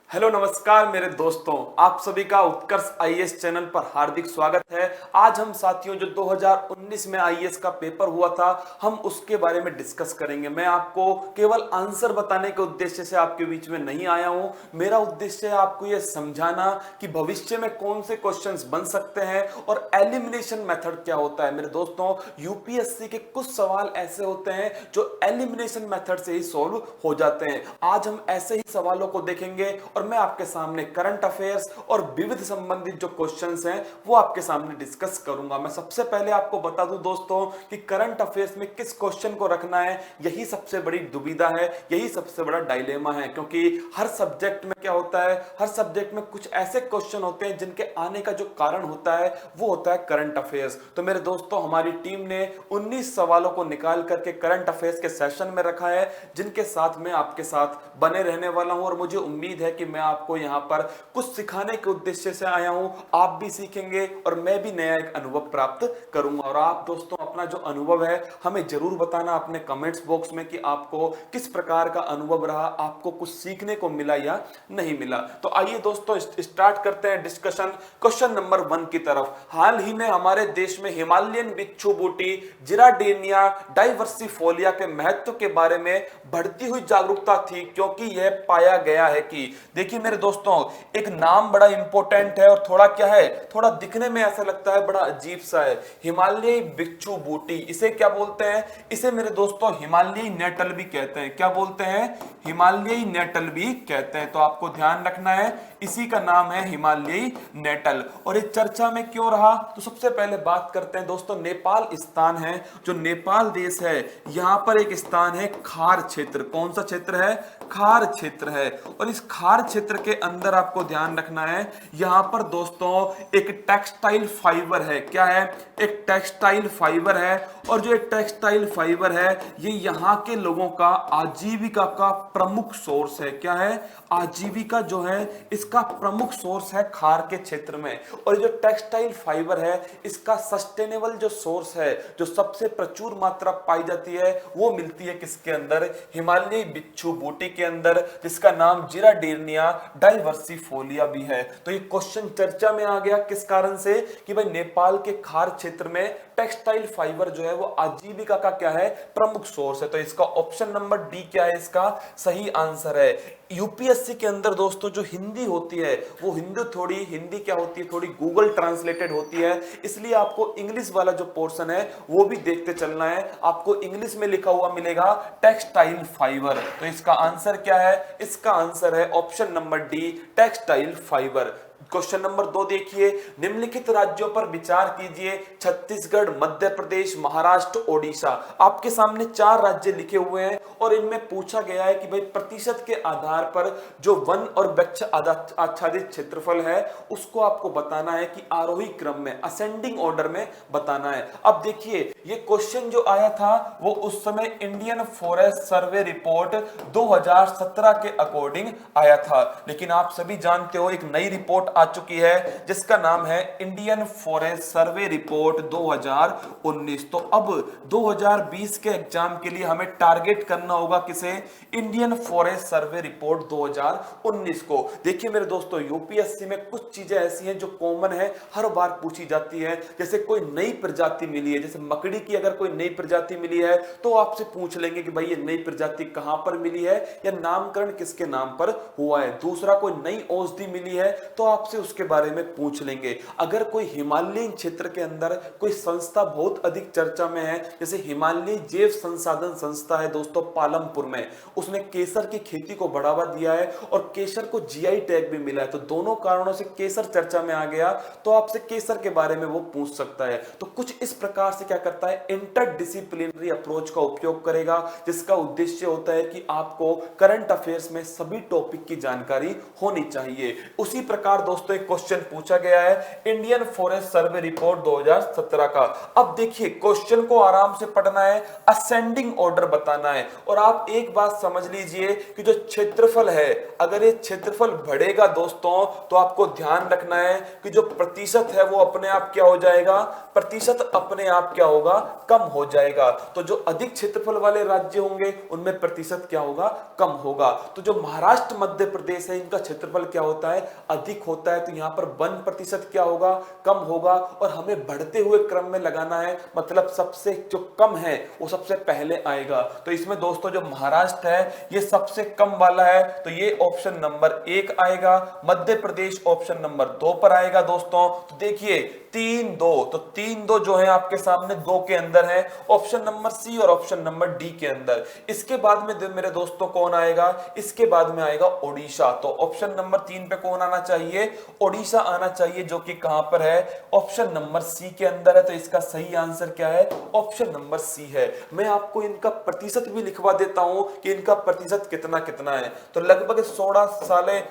Hello नमस्कार मेरे दोस्तों, आप सभी का उत्कर्ष आईएएस चैनल पर हार्दिक स्वागत है। आज हम साथियों जो 2019 में आईएएस का पेपर हुआ था, हम उसके बारे में डिस्कस करेंगे। मैं आपको केवल आंसर बताने के उद्देश्य से आपके बीच में नहीं आया हूं। मेरा उद्देश्य है आपको यह समझाना कि भविष्य में कौन से क्वेश्चंस बन सकते हैं और एलिमिनेशन मेथड क्या होता है। मेरे दोस्तों, यूपीएससी के कुछ सवाल ऐसे होते हैं जो एलिमिनेशन मेथड से ही सॉल्व हो जाते हैं। आज हम ऐसे ही सवालों को देखेंगे और मैं आपके सामने करंट अफेयर्स और विविध संबंधित जो क्वेश्चंस हैं वो आपके सामने डिस्कस करूंगा। मैं सबसे पहले आपको बता दूं दोस्तों कि करंट अफेयर्स में किस क्वेश्चन को रखना है, यही सबसे बड़ी दुविधा है, यही सबसे बड़ा डायलेमा है। क्योंकि हर सब्जेक्ट में क्या होता है, हर सब्जेक्ट में कुछ ऐसे क्वेश्चन होते हैं जिनके आने का जो कारण होता है वो होता है करंट अफेयर्स। तो मेरे दोस्तों, हमारी टीम ने 19 सवालों को निकाल करके करंट अफेयर्स के सेशन में रखा है, जिनके साथ मैं आपके साथ बने रहने वाला हूं और मुझे उम्मीद है कि मैं आपको यहां पर कुछ सिखाने के उद्देश्य से आया हूं। आप भी सीखेंगे और मैं भी नया एक अनुभव प्राप्त करूंगा। और आप दोस्तों अपना जो अनुभव है हमें जरूर बताना अपने कमेंट्स बॉक्स में कि आपको किस प्रकार का अनुभव रहा, आपको कुछ सीखने को मिला या नहीं मिला। तो आइए दोस्तों स्टार्ट करते हैं डिस्कशन क्वेश्चन नंबर 1 की तरफ। हाल ही में हमारे देश में हिमालयन बिच्छू बूटी जिराडेनिया डाइवर्सिफोलिया के महत्व के बारे में बढ़ती हुई जागरूकता थी, क्योंकि यह पाया गया है कि, देखिए मेरे दोस्तों, एक नाम बड़ा इंपॉर्टेंट है और थोड़ा क्या है, थोड़ा दिखने में ऐसा लगता है बड़ा अजीब सा है। हिमालयी बिच्छू बूटी, इसे क्या बोलते हैं? इसे मेरे दोस्तों हिमालयी नेटल भी कहते हैं। क्या बोलते हैं? हिमालयी नेटल भी कहते हैं। तो आपको ध्यान रखना है, इसी का नाम है हिमालयी नेटल। और ये चर्चा में क्यों रहा, तो सबसे पहले बात करते हैं दोस्तों, नेपाल स्थान है, जो नेपाल देश है, यहां पर एक स्थान है खार क्षेत्र। कौन सा क्षेत्र है? खार क्षेत्र है। और इस खार क्षेत्र के अंदर आपको ध्यान रखना है, यहां पर दोस्तों एक टेक्सटाइल फाइबर है। क्या है? एक टेक्सटाइल फाइबर है। और जो एक टेक्सटाइल फाइबर है, ये यहां के लोगों का आजीविका का प्रमुख सोर्स है। क्या है? आजीविका जो है इसका प्रमुख सोर्स है खार के क्षेत्र में। और जो टेक्सटाइल फाइबर है, इसका सस्टेनेबल जो सोर्स है, जो सबसे प्रचुर मात्रा पाई जाती है, वो मिलती है किसके अंदर? हिमालयी बिच्छू बूटी के अंदर, जिसका नाम जिराडेनिया डाइवर्सिफोलिया भी है। तो ये क्वेश्चन चर्चा में आ गया किस कारण से, कि भाई नेपाल के खार क्षेत्र में टेक्सटाइल फाइबर जो है वो आजीविका का क्या है? प्रमुख सोर्स है। तो इसका ऑप्शन नंबर डी क्या है? इसका सही आंसर है। यूपीएससी के अंदर दोस्तों जो हिंदी होती है, वो हिंदी क्या होती है, थोड़ी गूगल ट्रांसलेटेड होती है, इसलिए आपको इंग्लिश वाला जो पोर्शन है वो भी देखते चलना है। आपको इंग्लिश में लिखा हुआ मिलेगा टेक्सटाइल फाइबर। तो इसका आंसर क्या है? इसका आंसर है option number D, textile fibre. Question number 2 देखिए, निम्नलिखित राज्यों पर विचार कीजिए, छत्तीसगढ़, मध्य प्रदेश, महाराष्ट्र, ओडिशा। आपके सामने 4 राज्य लिखे हुए हैं और इनमें पूछा गया है कि भाई प्रतिशत के आधार पर जो वन और वृक्ष आच्छादित क्षेत्रफल है उसको आपको बताना है कि आरोही क्रम में, असेंडिंग ऑर्डर में बताना है। अब देखिए, ये क्वेश्चन जो आया था वो उस समय इंडियन फॉरेस्ट सर्वे रिपोर्ट 2017 के अकॉर्डिंग आया था। लेकिन आप सभी जानते हो एक नई रिपोर्ट आ चुकी है जिसका नाम है इंडियन फॉरेस्ट सर्वे रिपोर्ट 2019। तो अब 2020 के एग्जाम के लिए हमें टारगेट करना होगा किसे? इंडियन फॉरेस्ट सर्वे रिपोर्ट 2019 को। देखिए मेरे दोस्तों, यूपीएससी में कुछ चीजें ऐसी हैं जो कॉमन है, हर बार पूछी जाती है। जैसे कोई नई प्रजाति मिली है, जैसे मकड़ी की अगर कोई नई प्रजाति मिली है तो आपसे पूछ लेंगे कि भाई ये नई प्रजाति कहां पर मिली है या नामकरण किसके नाम पर हुआ है। दूसरा, कोई नई औषधि मिली है तो आपसे उसके बारे में पूछ लेंगे। अगर कोई हिमालयन क्षेत्र के अंदर कोई संस्था बहुत अधिक चर्चा में है, जैसे हिमालयी जैव संसाधन संस्था है दोस्तों पालमपुर में, उसने केसर की खेती को बढ़ावा दिया है और केसर को जीआई टैग भी मिला है। तो दोनों कारणों से केसर चर्चा में आ गया, तो आपसे केसर के बारे में वो पूछ सकता है। तो कुछ इस प्रकार से क्या करता है, इंटरडिसिप्लिनरी अप्रोच का उपयोग करेगा, जिसका उद्देश्य होता है कि आपको करंट अफेयर्स में सभी टॉपिक की जानकारी होनी चाहिए। उसी प्रकार दोस्तों दोस्तों एक क्वेश्चन पूछा गया है इंडियन फॉरेस्ट सर्वे रिपोर्ट 2017 का। अब देखिए क्वेश्चन को आराम से पढ़ना है, असेंडिंग ऑर्डर बताना है। और आप एक बात समझ लीजिए कि जो क्षेत्रफल है, अगर ये क्षेत्रफल बढ़ेगा दोस्तों तो आपको ध्यान रखना है कि जो प्रतिशत है वो अपने आप क्या हो जाएगा, प्रतिशत अपने आप क्या होगा, कम हो जाएगा। तो जो अधिक क्षेत्रफल वाले राज्य होंगे उनमें प्रतिशत क्या होगा, कम होगा। तो जो महाराष्ट्र मध्य प्रदेश है इनका क्षेत्रफल क्या होता है, अधिक होता है। तो यहां पर 1% क्या होगा, कम होगा। और हमें बढ़ते हुए क्रम में लगाना है, मतलब सबसे जो कम है वो सबसे पहले आएगा। तो इसमें दोस्तों जो महाराष्ट्र है ये सबसे कम वाला है, तो ये ऑप्शन नंबर 1 आएगा। मध्य प्रदेश ऑप्शन नंबर 2 पर आएगा दोस्तों। तो देखिए 3-2, तो 3-2 जो है आपके सामने 2 के अंदर है, ऑप्शन नंबर सी और ऑप्शन नंबर डी के अंदर। इसके बाद में मेरे दोस्तों कौन आएगा, इसके बाद में आएगा ओडिशा। तो ऑप्शन नंबर 3 पे कौन आना चाहिए, ओडिशा आना चाहिए, जो कि कहां पर है, ऑप्शन नंबर सी के अंदर है। तो इसका सही आंसर क्या है, ऑप्शन नंबर सी है। मैं आपको इनका प्रतिशत भी लिखवा देता हूं कि इनका प्रतिशत कितना कितना है। तो लगभग 16 साले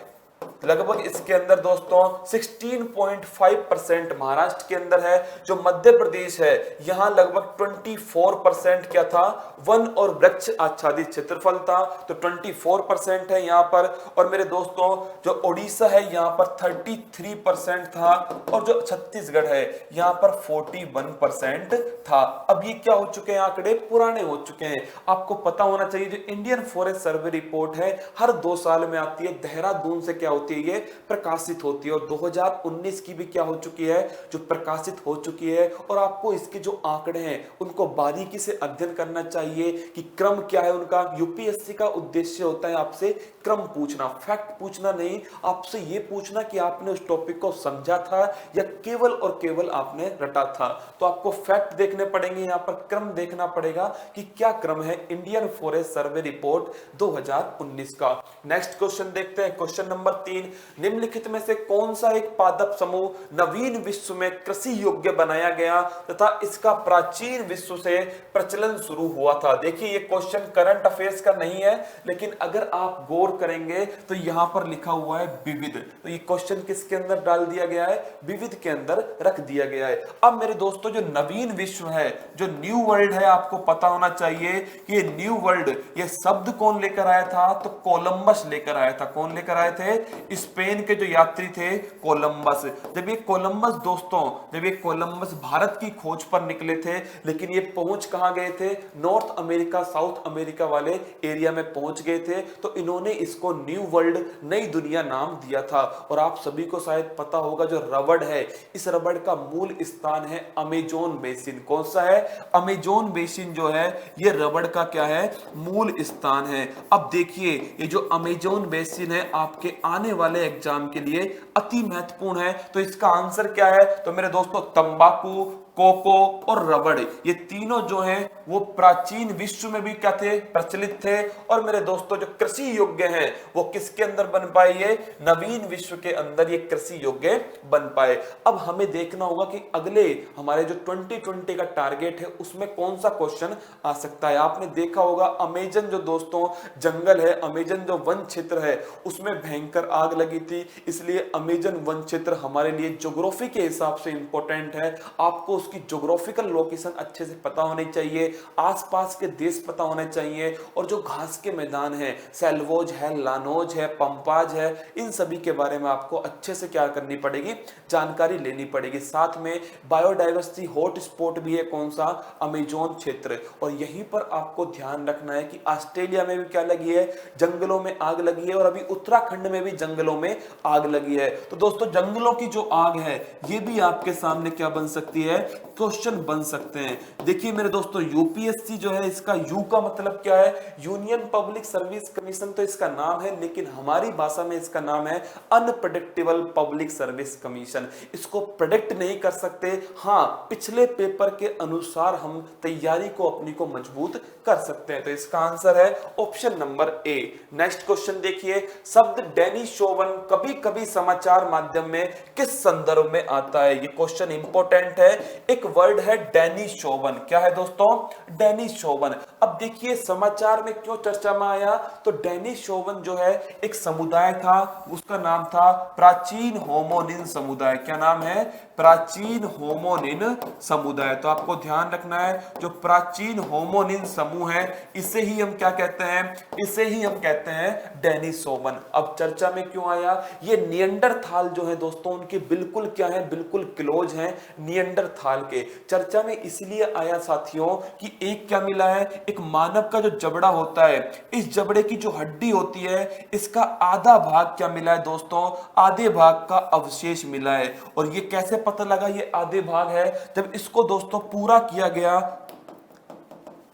लगभग इसके अंदर दोस्तों 16.5% महाराष्ट्र के अंदर है। जो मध्य प्रदेश है यहां लगभग 24% क्या था, वन और वृक्ष आच्छादित क्षेत्रफल था, तो 24% है यहां पर। और मेरे दोस्तों जो ओडिशा है यहां पर 33% था, और जो छत्तीसगढ़ है यहां पर 41% था। अब ये क्या हो चुके हैं, आंकड़े पुराने हो चुके हैं। आपको पता होना चाहिए जो इंडियन फॉरेस्ट सर्वे रिपोर्ट है हर 2 साल में आती है, देहरादून से क्या होती है, ये प्रकाशित होती है। और 2019 की भी क्या हो चुकी है, जो प्रकाशित हो चुकी है। और आपको इसके जो आंकड़े हैं उनको बारीकी से अध्ययन करना चाहिए कि क्रम क्या है उनका। यूपीएससी का उद्देश्य होता है आपसे क्रम पूछना, फैक्ट पूछना नहीं, आपसे ये पूछना कि आपने उस टॉपिक को समझा था या केवल और केवल आपने रटा था। तो आपको फैक्ट देखने पड़ेंगे, यहां पर क्रम देखना पड़ेगा कि क्या क्रम है इंडियन फॉरेस्ट सर्वे रिपोर्ट 2019 का। नेक्स्ट क्वेश्चन देखते हैं, क्वेश्चन नंबर 3, निम्नलिखित में से कौन सा एक पादप समूह नवीन विश्व में कृषि योग्य बनाया गया तथा इसका प्राचीन विश्व से प्रचलन शुरू हुआ था। देखिए ये क्वेश्चन करंट अफेयर्स का नहीं है, लेकिन अगर आप गौर करेंगे तो यहां पर लिखा हुआ है विविध। तो ये क्वेश्चन किसके अंदर डाल दिया गया है, विविध के अंदर रख दिया गया है। अब मेरे दोस्तों जो नवीन विश्व है, जो न्यू वर्ल्ड है, आपको पता होना चाहिए कि ये न्यू वर्ल्ड, ये शब्द कौन लेकर आया था, तो कोलंबस लेकर आया था। कौन लेकर आए थे, स्पेन के जो यात्री थे कोलंबस। जब ये कोलंबस दोस्तों, जब ये कोलंबस भारत की खोज पर निकले थे, लेकिन ये पहुंच कहां गए थे, नॉर्थ अमेरिका, साउथ अमेरिका वाले एरिया में पहुंच गए थे। तो इन्होंने इसको न्यू वर्ल्ड, नई दुनिया नाम दिया था। और आप सभी को शायद पता होगा जो रबड़ है, इस रबड़ का मूल स्थान है अमेजोन बेसिन। कौन सा है, अमेजोन बेसिन जो है ये रबड़ का क्या है, मूल स्थान है। अब देखिए ये जो अमेजोन बेसिन है आपके आने वाले एग्जाम के लिए अति महत्वपूर्ण है। तो इसका आंसर क्या है, तो मेरे दोस्तों तंबाकू, कोको और रबड़, ये तीनों जो हैं वो प्राचीन विश्व में भी क्या थे, प्रचलित थे। और मेरे दोस्तों जो कृषि योग्य हैं वो किसके अंदर बन पाए, ये नवीन विश्व के अंदर ये कृषि योग्य बन पाए। अब हमें देखना होगा कि अगले हमारे जो 2020 का टारगेट है उसमें कौन सा क्वेश्चन आ सकता है। आपने देखा होगा अमेजन जो दोस्तों जंगल है, अमेजन जो वन क्षेत्र है उसमें भयंकर आग लगी थी, इसलिए अमेजन वन क्षेत्र हमारे लिए ज्योग्राफी के हिसाब से इंपॉर्टेंट है। आपको उसकी ज्योग्राफिकल लोकेशन अच्छे से पता होनी चाहिए, आसपास के देश पता होने चाहिए। और जो घास के मैदान है, सेल्वोज है, लानोज है, पंपाज है, इन सभी के बारे में आपको अच्छे से क्या करनी पड़ेगी, जानकारी लेनी पड़ेगी। साथ में बायोडाइवर्सिटी हॉट स्पॉट भी है, कौन सा, अमेजोन क्षेत्र। और यहीं पर आपको ध्यान रखना है कि ऑस्ट्रेलिया में भी क्या लगी है, जंगलों में आग लगी है। और अभी उत्तराखंड में भी जंगलों में आग लगी है। तो दोस्तों जंगलों की जो आग है ये भी आपके सामने क्या बन सकती है, क्वेश्चन बन सकते हैं। देखिए मेरे दोस्तों यूपीएससी जो है, इसका यू का मतलब क्या है, यूनियन पब्लिक सर्विस कमीशन तो इसका नाम है, लेकिन हमारी भाषा में इसका नाम है अनप्रेडिक्टेबल पब्लिक सर्विस कमीशन। इसको प्रेडिक्ट नहीं कर सकते, हाँ पिछले पेपर के अनुसार हम तैयारी को अपनी को मजबूत कर सकते हैं। तो इसका आंसर है option number A. Next question देखिए, शब्द डेनिस शोवन कभी कभी समाचार माध्यम में किस संदर्भ में आता है। ये क्वेश्चन इंपॉर्टेंट है। एक वर्ड है डेनिस शोवन, क्या है दोस्तों, डेनिस शोवन। अब देखिए समाचार में क्यों चर्चा में आया, तो डेनिसोवन जो है एक समुदाय था, उसका नाम था प्राचीन होमोनिन समुदाय। क्या नाम है? प्राचीन होमोनिन समुदाय। तो आपको ध्यान रखना है, जो प्राचीन होमोनिन समूह है इसे ही हम क्या कहते हैं? इसे ही हम कहते हैं डेनिसोवन। अब चर्चा में क्यों आया? ये नियंडरथाल जो है दोस्तों, उनके बिल्कुल क्या है, बिल्कुल क्लोज हैं नियंडरथाल के। चर्चा में इसलिए आया साथियों कि एक क्या मिला है, एक मानव का जो जबड़ा होता है, इस जबड़े की जो हड्डी होती है, इसका आधा भाग क्या मिला है दोस्तों? आधे भाग का अवशेष मिला है। और ये कैसे पता लगा ये आधे भाग है? जब इसको दोस्तों पूरा किया गया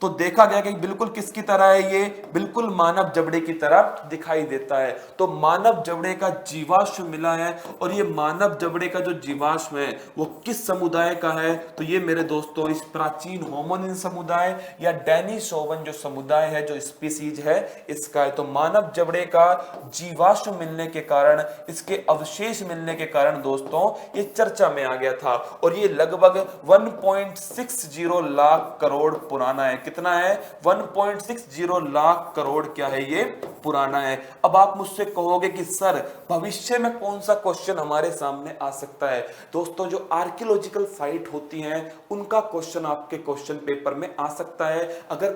तो देखा गया कि बिल्कुल किसकी तरह है, ये बिल्कुल मानव जबड़े की तरह दिखाई देता है। तो मानव जबड़े का जीवाश्म मिला है, और ये मानव जबड़े का जो जीवाश्म है वो किस समुदाय का है? तो ये मेरे दोस्तों इस प्राचीन होमोनिन समुदाय या डेनिसोवन जो समुदाय है, जो स्पीसीज है, इसका है। तो मानव जबड़े का जीवाश्म मिलने के कारण, इसके अवशेष मिलने के कारण दोस्तों ये चर्चा में आ गया था। और ये लगभग 1.60 लाख करोड़ पुराना है। कितना है? 1.60 लाख करोड़ क्या है, ये पुराना है। अब आप मुझसे कहोगे कि सर भविष्य में कौन सा क्वेश्चन हमारे सामने आ सकता है? दोस्तों जो आर्कियोलॉजिकल साइट होती हैं उनका क्वेश्चन आपके क्वेश्चन पेपर में आ सकता है। अगर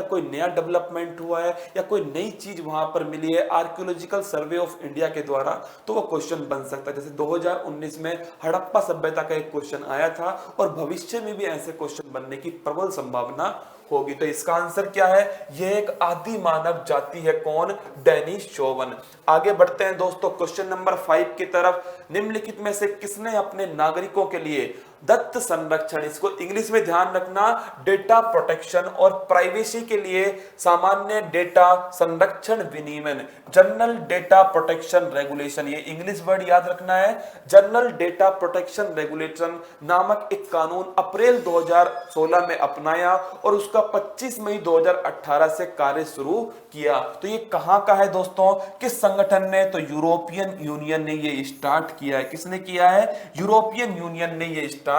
कोई नया डेवलपमेंट हुआ है या कोई नई चीज वहां पर मिली है आर्कियोलॉजिकल सर्वे ऑफ इंडिया के द्वारा, तो वो क्वेश्चन बन सकता है। जैसे 2019 में हड़प्पा सभ्यता का एक क्वेश्चन आया था, और भविष्य में भी ऐसे क्वेश्चन बनने की प्रबल संभावना होगी। तो इसका आंसर क्या है? ये एक आदि मानव जाति है। कौन? डेनिसोवन। आगे बढ़ते हैं दोस्तों क्वेश्चन नंबर 5 की तरफ। निम्नलिखित में से किसने अपने नागरिकों के लिए दत्त संरक्षण, इसको इंग्लिश में ध्यान रखना, डेटा प्रोटेक्शन और प्राइवेसी के लिए सामान्य डेटा संरक्षण विनियमन, जनरल डेटा प्रोटेक्शन रेगुलेशन, ये इंग्लिश वर्ड याद रखना है, जनरल डेटा प्रोटेक्शन रेगुलेशन नामक एक कानून अप्रैल 2016 में अपनाया और उसका 25 मई 2018 से कार्य शुरू किया। तो ये कहां का है दोस्तों? किस संगठन ने? तो यूरोपियन यूनियन ने ये स्टार्ट किया है। किसने किया है? यूरोपियन यूनियन ने ये स्टार्ट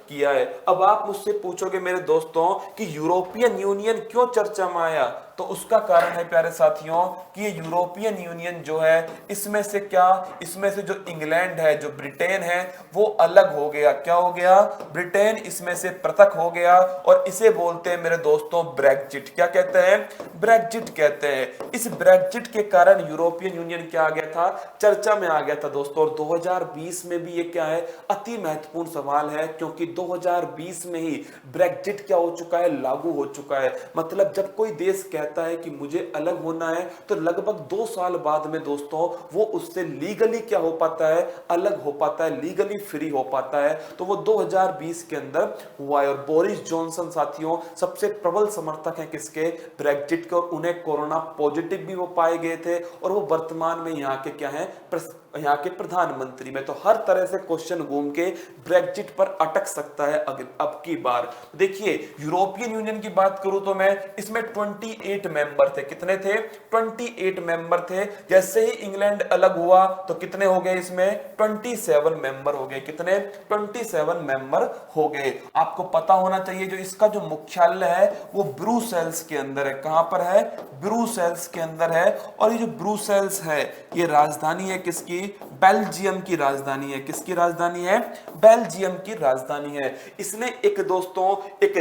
किया है। अब आप मुझसे पूछोगे मेरे दोस्तों कि यूरोपियन यूनियन क्यों चर्चा में आया? तो उसका कारण है प्यारे साथियों कि ये यूरोपियन यूनियन जो है, इसमें से क्या, इसमें से जो इंग्लैंड है, जो ब्रिटेन है, वो अलग हो गया। क्या हो गया? ब्रिटेन इसमें से पृथक हो गया, और इसे बोलते हैं मेरे दोस्तों ब्रेक्जिट। क्या कहते हैं? ब्रेक्जिट कहते हैं। इस ब्रेक्जिट के कारण यूरोपियन यूनियन क्या आ गया था? चर्चा में आ गया था दोस्तों। और 2020 में भी ये क्या है? अति महत्वपूर्ण सवाल है, क्योंकि 2020 में ही ब्रेक्जिट क्या हो चुका है? लागू हो चुका है। मतलब जब कोई देश कहता है कि मुझे अलग होना है, तो लगभग 2 साल बाद में दोस्तों वो उससे लीगली क्या हो पाता है? अलग हो पाता है, लीगली फ्री हो पाता है। तो वो 2020 के अंदर हुआ है। और बोरिस जॉनसन साथियों सबसे प्रबल समर्थक हैं किसके? ब्रेक्जिट के। और उन्हें कोरोना पॉजिटिव भी वो पाए गए थे, और वो वर्तमान में यहाँ के क्या है? यहाँ के प्रधानमंत्री में। तो हर तरह से क्वेश्चन घूम के ब्रेक्जिट पर अटक सकता है अब की बार। देखिए यूरोपियन यूनियन की बात करूं तो मैं इसमें 28 मेंबर थे। कितने थे? 28 मेंबर थे। जैसे ही इंग्लैंड अलग हुआ तो कितने हो गए? इसमें 27 मेंबर हो गए। कितने? 27 मेंबर हो गए। आपको पता होना चाहिए जो इसका जो मुख्यालय है वो ब्रुसेल्स के अंदर है। कहां पर है? ब्रुसेल्स के अंदर है। और ये जो ब्रुसेल्स है ये राजधानी है किसकी? बेल्जियम की राजधानी है। किसकी राजधानी है? बेल्जियम की राजधानी है। इसने एक दोस्तों एक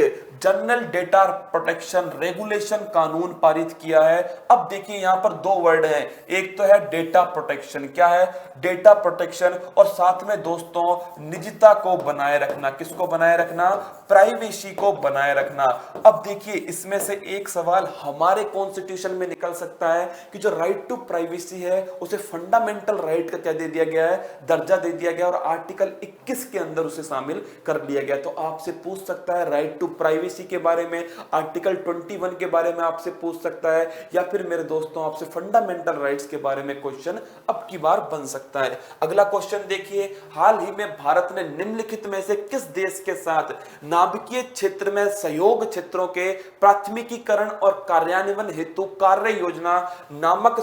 जनरल डेटा प्रोटेक्शन रेगुलेशन कानून पारित किया है। अब देखिए यहां पर 2 वर्ड हैं, एक तो है डेटा प्रोटेक्शन। क्या है? Data protection. और साथ में दोस्तों निजता को बनाए रखना। किसको बनाए रखना? प्राइवेसी को बनाए रखना। अब देखिए इसमें से एक सवाल हमारे कॉन्स्टिट्यूशन में निकल सकता है कि जो राइट टू प्राइवेसी है उसे फंडामेंटल राइट का क्या दे दिया गया है? दर्जा दे दिया गया, और आर्टिकल 21 के अंदर उसे शामिल कर लिया गया। तो आपसे पूछ सकता है राइट टू प्राइवेसी के बारे में, आर्टिकल 21 के बारे में आपसे पूछ सकता है, या फिर मेरे दोस्तों आपसे फंडामेंटल राइट्स के बारे में क्वेश्चन अब की बार बन सकता है। अगला क्वेश्चन देखिए, हाल ही में भारत ने निम्नलिखित में से किस देश के साथ नाभिकीय क्षेत्र में सहयोग क्षेत्रों के प्राथमिकीकरण और कार्यान्वयन हेतु कार्य योजना नामक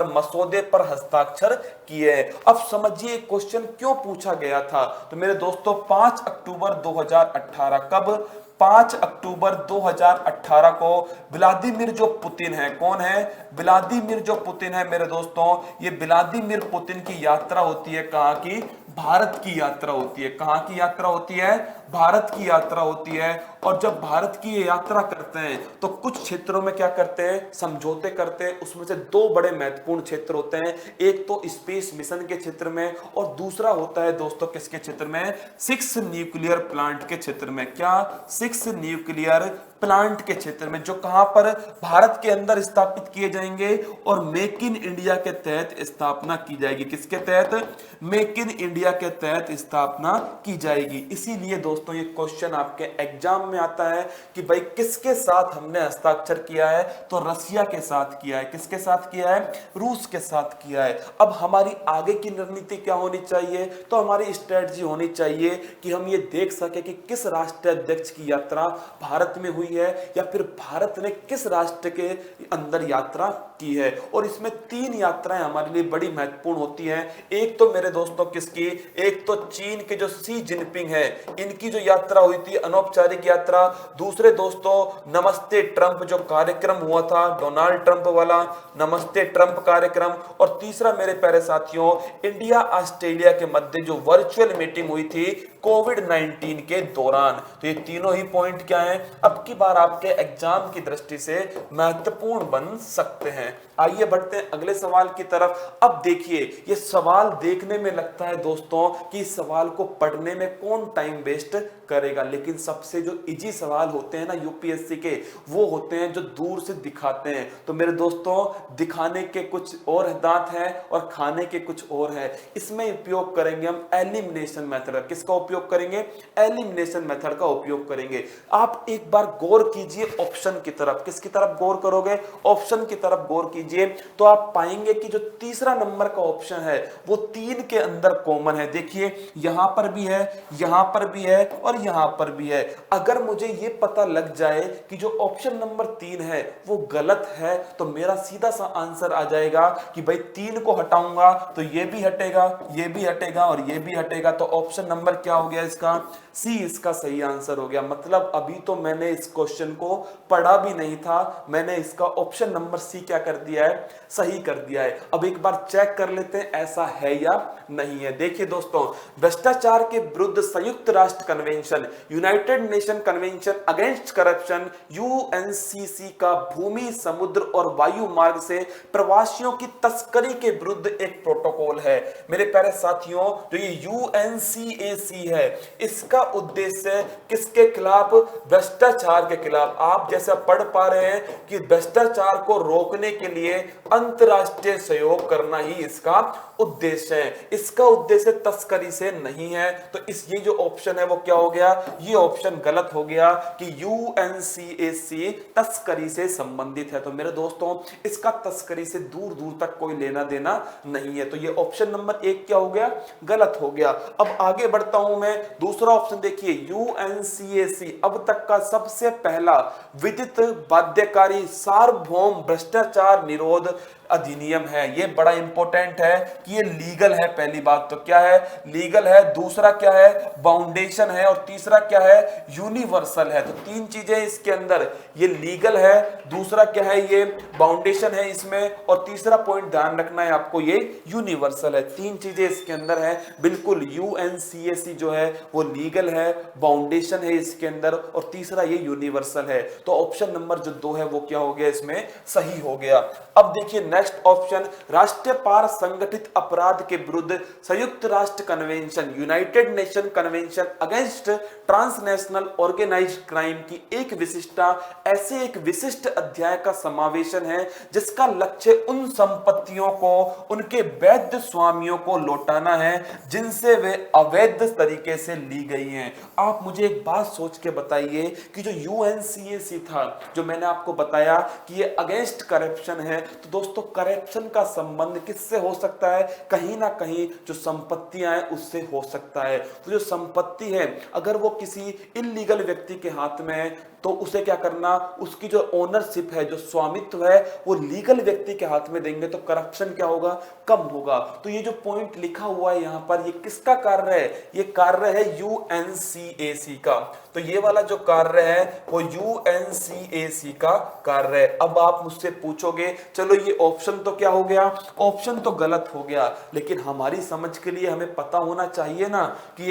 मसौदे पर हस्ताक्षर किए? अब समझिए क्वेश्चन क्यों पूछा गया था। तो मेरे दोस्तों 5 अक्टूबर 2018, कब? 5 अक्टूबर 2018 को व्लादिमीर जो पुतिन है, कौन है? व्लादिमीर जो पुतिन है मेरे दोस्तों, ये व्लादिमीर पुतिन की यात्रा होती है कहां की? भारत की यात्रा होती है। कहां की यात्रा होती है? भारत की यात्रा होती है। और जब भारत की ये यात्रा करते हैं तो कुछ क्षेत्रों में क्या करते हैं? समझौते करते हैं। उसमें से दो बड़े महत्वपूर्ण क्षेत्र होते हैं, एक तो स्पेस मिशन के क्षेत्र में और दूसरा होता है दोस्तों किसके क्षेत्र में? 6 न्यूक्लियर प्लांट के क्षेत्र में। क्या? 6 न्यूक्लियर प्लांट के क्षेत्र में, जो कहां पर? भारत के अंदर स्थापित किए जाएंगे और मेक इन इंडिया के तहत स्थापना की जाएगी। किसके तहत? मेक इन इंडिया के तहत स्थापना की जाएगी। इसीलिए दोस्तों ये क्वेश्चन आपके एग्जाम में आता है कि भाई किसके साथ हमने हस्ताक्षर किया है? तो रसिया के साथ किया है। किसके साथ किया है? रूस के साथ किया है। अब हमारी आगे की रणनीति क्या होनी चाहिए? तो हमारी स्ट्रेटजी होनी चाहिए कि हम ये देख सके कि किस राष्ट्राध्यक्ष की यात्रा भारत में हुई है या फिर भारत ने किस राष्ट्र के अंदर यात्रा की है। और इसमें 3 यात्राएं हमारे लिए बड़ी महत्वपूर्ण होती हैं। एक तो मेरे दोस्तों किसकी? एक तो चीन के जो शी जिनपिंग है, इनकी जो यात्रा हुई थी, अनौपचारिक यात्रा। दूसरे दोस्तों नमस्ते ट्रंप जो कार्यक्रम हुआ था, डोनाल्ड ट्रंप वाला नमस्ते ट्रंप कार्यक्रम। और तीसरा मेरे प्यारे साथियों, इंडिया ऑस्ट्रेलिया के मध्य जो वर्चुअल मीटिंग हुई थी कोविड-19 के दौरान। तो ये तीनों ही पॉइंट क्या हैं? अब की बार आपके एग्जाम की दृष्टि से महत्वपूर्ण बन सकते हैं। आइए बढ़ते हैं अगले सवाल की तरफ। अब देखिए, ये सवाल देखने में लगता है दोस्तों कि इस सवाल को पढ़ने में कौन टाइम वेस्ट करेगा, लेकिन सबसे जो इजी सवाल होते हैं ना यूपीएससी के, वो होते हैं जो दूर से दिखाते हैं। तो मेरे दोस्तों दिखाने के कुछ और दांत हैं और खाने के कुछ और है। इसमें उपयोग करेंगे हम एलिमिनेशन मेथड। किसका उपयोग करेंगे? एलिमिनेशन मेथड का उपयोग करेंगे। आप एक बार गौर कीजिए ऑप्शन की तरफ। किसकी तरफ गौर करोगे? ऑप्शन की तरफ गौर कीजिए तो आप पाएंगे कि जो तीसरा नंबर का ऑप्शन है वो 3 के अंदर कॉमन है। देखिए यहां पर भी है, यहां पर भी है और यहां पर भी है। अगर मुझे ये पता लग जाए कि जो ऑप्शन नंबर 3 है वो गलत है तो मेरा सीधा सा आंसर आ जाएगा कि भाई 3 को हटाऊंगा तो ये भी हटेगा, ये भी हटेगा और ये भी हटेगा। तो ऑप्शन नंबर क्या हो गया इसका? सी इसका सही आंसर हो गया। मतलब अभी तो मैंने इस क्वेश्चन को पढ़ा भी नहीं था, मैंने इसका ऑप्शन नंबर सी क्या कर दिया है? सही कर दिया है। अब एक बार चेक कर लेते हैं ऐसा है या नहीं है। देखिए दोस्तों, भ्रष्टाचार के विरुद्ध संयुक्त राष्ट्र convention, United Nation convention against Corruption, UNCC का भूमि, समुद्र और वायु मार्ग से प्रवासियों की तस्करी के विरुद्ध एक प्रोटोकॉल है। मेरे प्यारे साथियों, जो ये यूएनसीएसी है, इसका उद्देश्य किसके खिलाफ? भ्रष्टाचार के खिलाफ। आप जैसा पढ़ पा रहे हैं कि भ्रष्टाचार को रोकने के लिए अंतरराष्ट्रीय सहयोग करना ही इसका उद्देश्य है। इसका उद्देश्य तस्करी से नहीं है। तो इस ये जो ऑप्शन है वो क्या हो गया? ये ऑप्शन गलत हो गया कि यूएनसीएसी तस्करी से संबंधित है। तो मेरे दोस्तों इसका तस्करी से दूर दूर तक कोई लेना देना नहीं है। तो ये ऑप्शन नंबर 1 क्या हो गया? गलत हो गया। अब आगे बढ़ता हूं मैं। दूसरा ऑप्शन देखिए, यूएनसीएसी अब तक का सबसे पहला विदित बाध्यकारी सार्वभौम भ्रष्टाचार निरोध अधिनियम है। ये बड़ा इंपॉर्टेंट है कि ये लीगल है। पहली बात तो क्या है? लीगल है। दूसरा क्या है? बाउंडेशन है। और तीसरा क्या है? यूनिवर्सल है। तो 3 चीजें इसके अंदर, ये लीगल है, दूसरा क्या है? ये बाउंडेशन है इसमें, और तीसरा पॉइंट ध्यान रखना है आपको, ये यूनिवर्सल है। 3 चीजें इसके अंदर है। बिल्कुल यूएनसीएसी जो है वो लीगल है, बाउंडेशन है इसके अंदर, और तीसरा ये यूनिवर्सल है। तो ऑप्शन नंबर जो 2 है वो क्या हो गया? इसमें सही हो गया। अब देखिए नेक्स्ट ऑप्शन, राष्ट्रीय पार संगठित अपराध के विरुद्ध संयुक्त राष्ट्र convention, United Nation convention against transnational organised crime की एक विशिष्टता, ऐसे एक विशिष्ट अध्याय का समावेशन है जिसका लक्ष्य उन संपत्तियों को उनके वैध स्वामियों को लौटाना है जिनसे वे अवैध तरीके से ली गई हैं। आप मुझे एक बात सोच के बताइए कि जो यूएनसीएसी था, जो मैंने आपको बताया कि ये अगेंस्ट करप्शन है, तो दोस्तों करप्शन का संबंध किससे हो सकता है? कहीं ना कहीं जो संपत्तियां हैं उससे हो सकता है। तो जो संपत्ति है अगर वो किसी इल्लीगल व्यक्ति के हाथ में है तो उसे क्या करना? उसकी जो ओनरशिप है, जो स्वामित्व है, वो लीगल व्यक्ति के हाथ में देंगे तो करप्शन क्या होगा? कम होगा। तो ये जो पॉइंट लिखा हुआ है यहाँ पर, ये किसका कार्य है? ये कार्य है यूएनसीएसी का। तो ये वाला जो कार्य है वो यूएनसीएसी का कार्य है। अब आप मुझसे पूछोगे चलो ये ऑप्शन तो क्या हो गया? ऑप्शन तो गलत हो गया, लेकिन हमारी समझ के लिए हमें पता होना चाहिए ना कि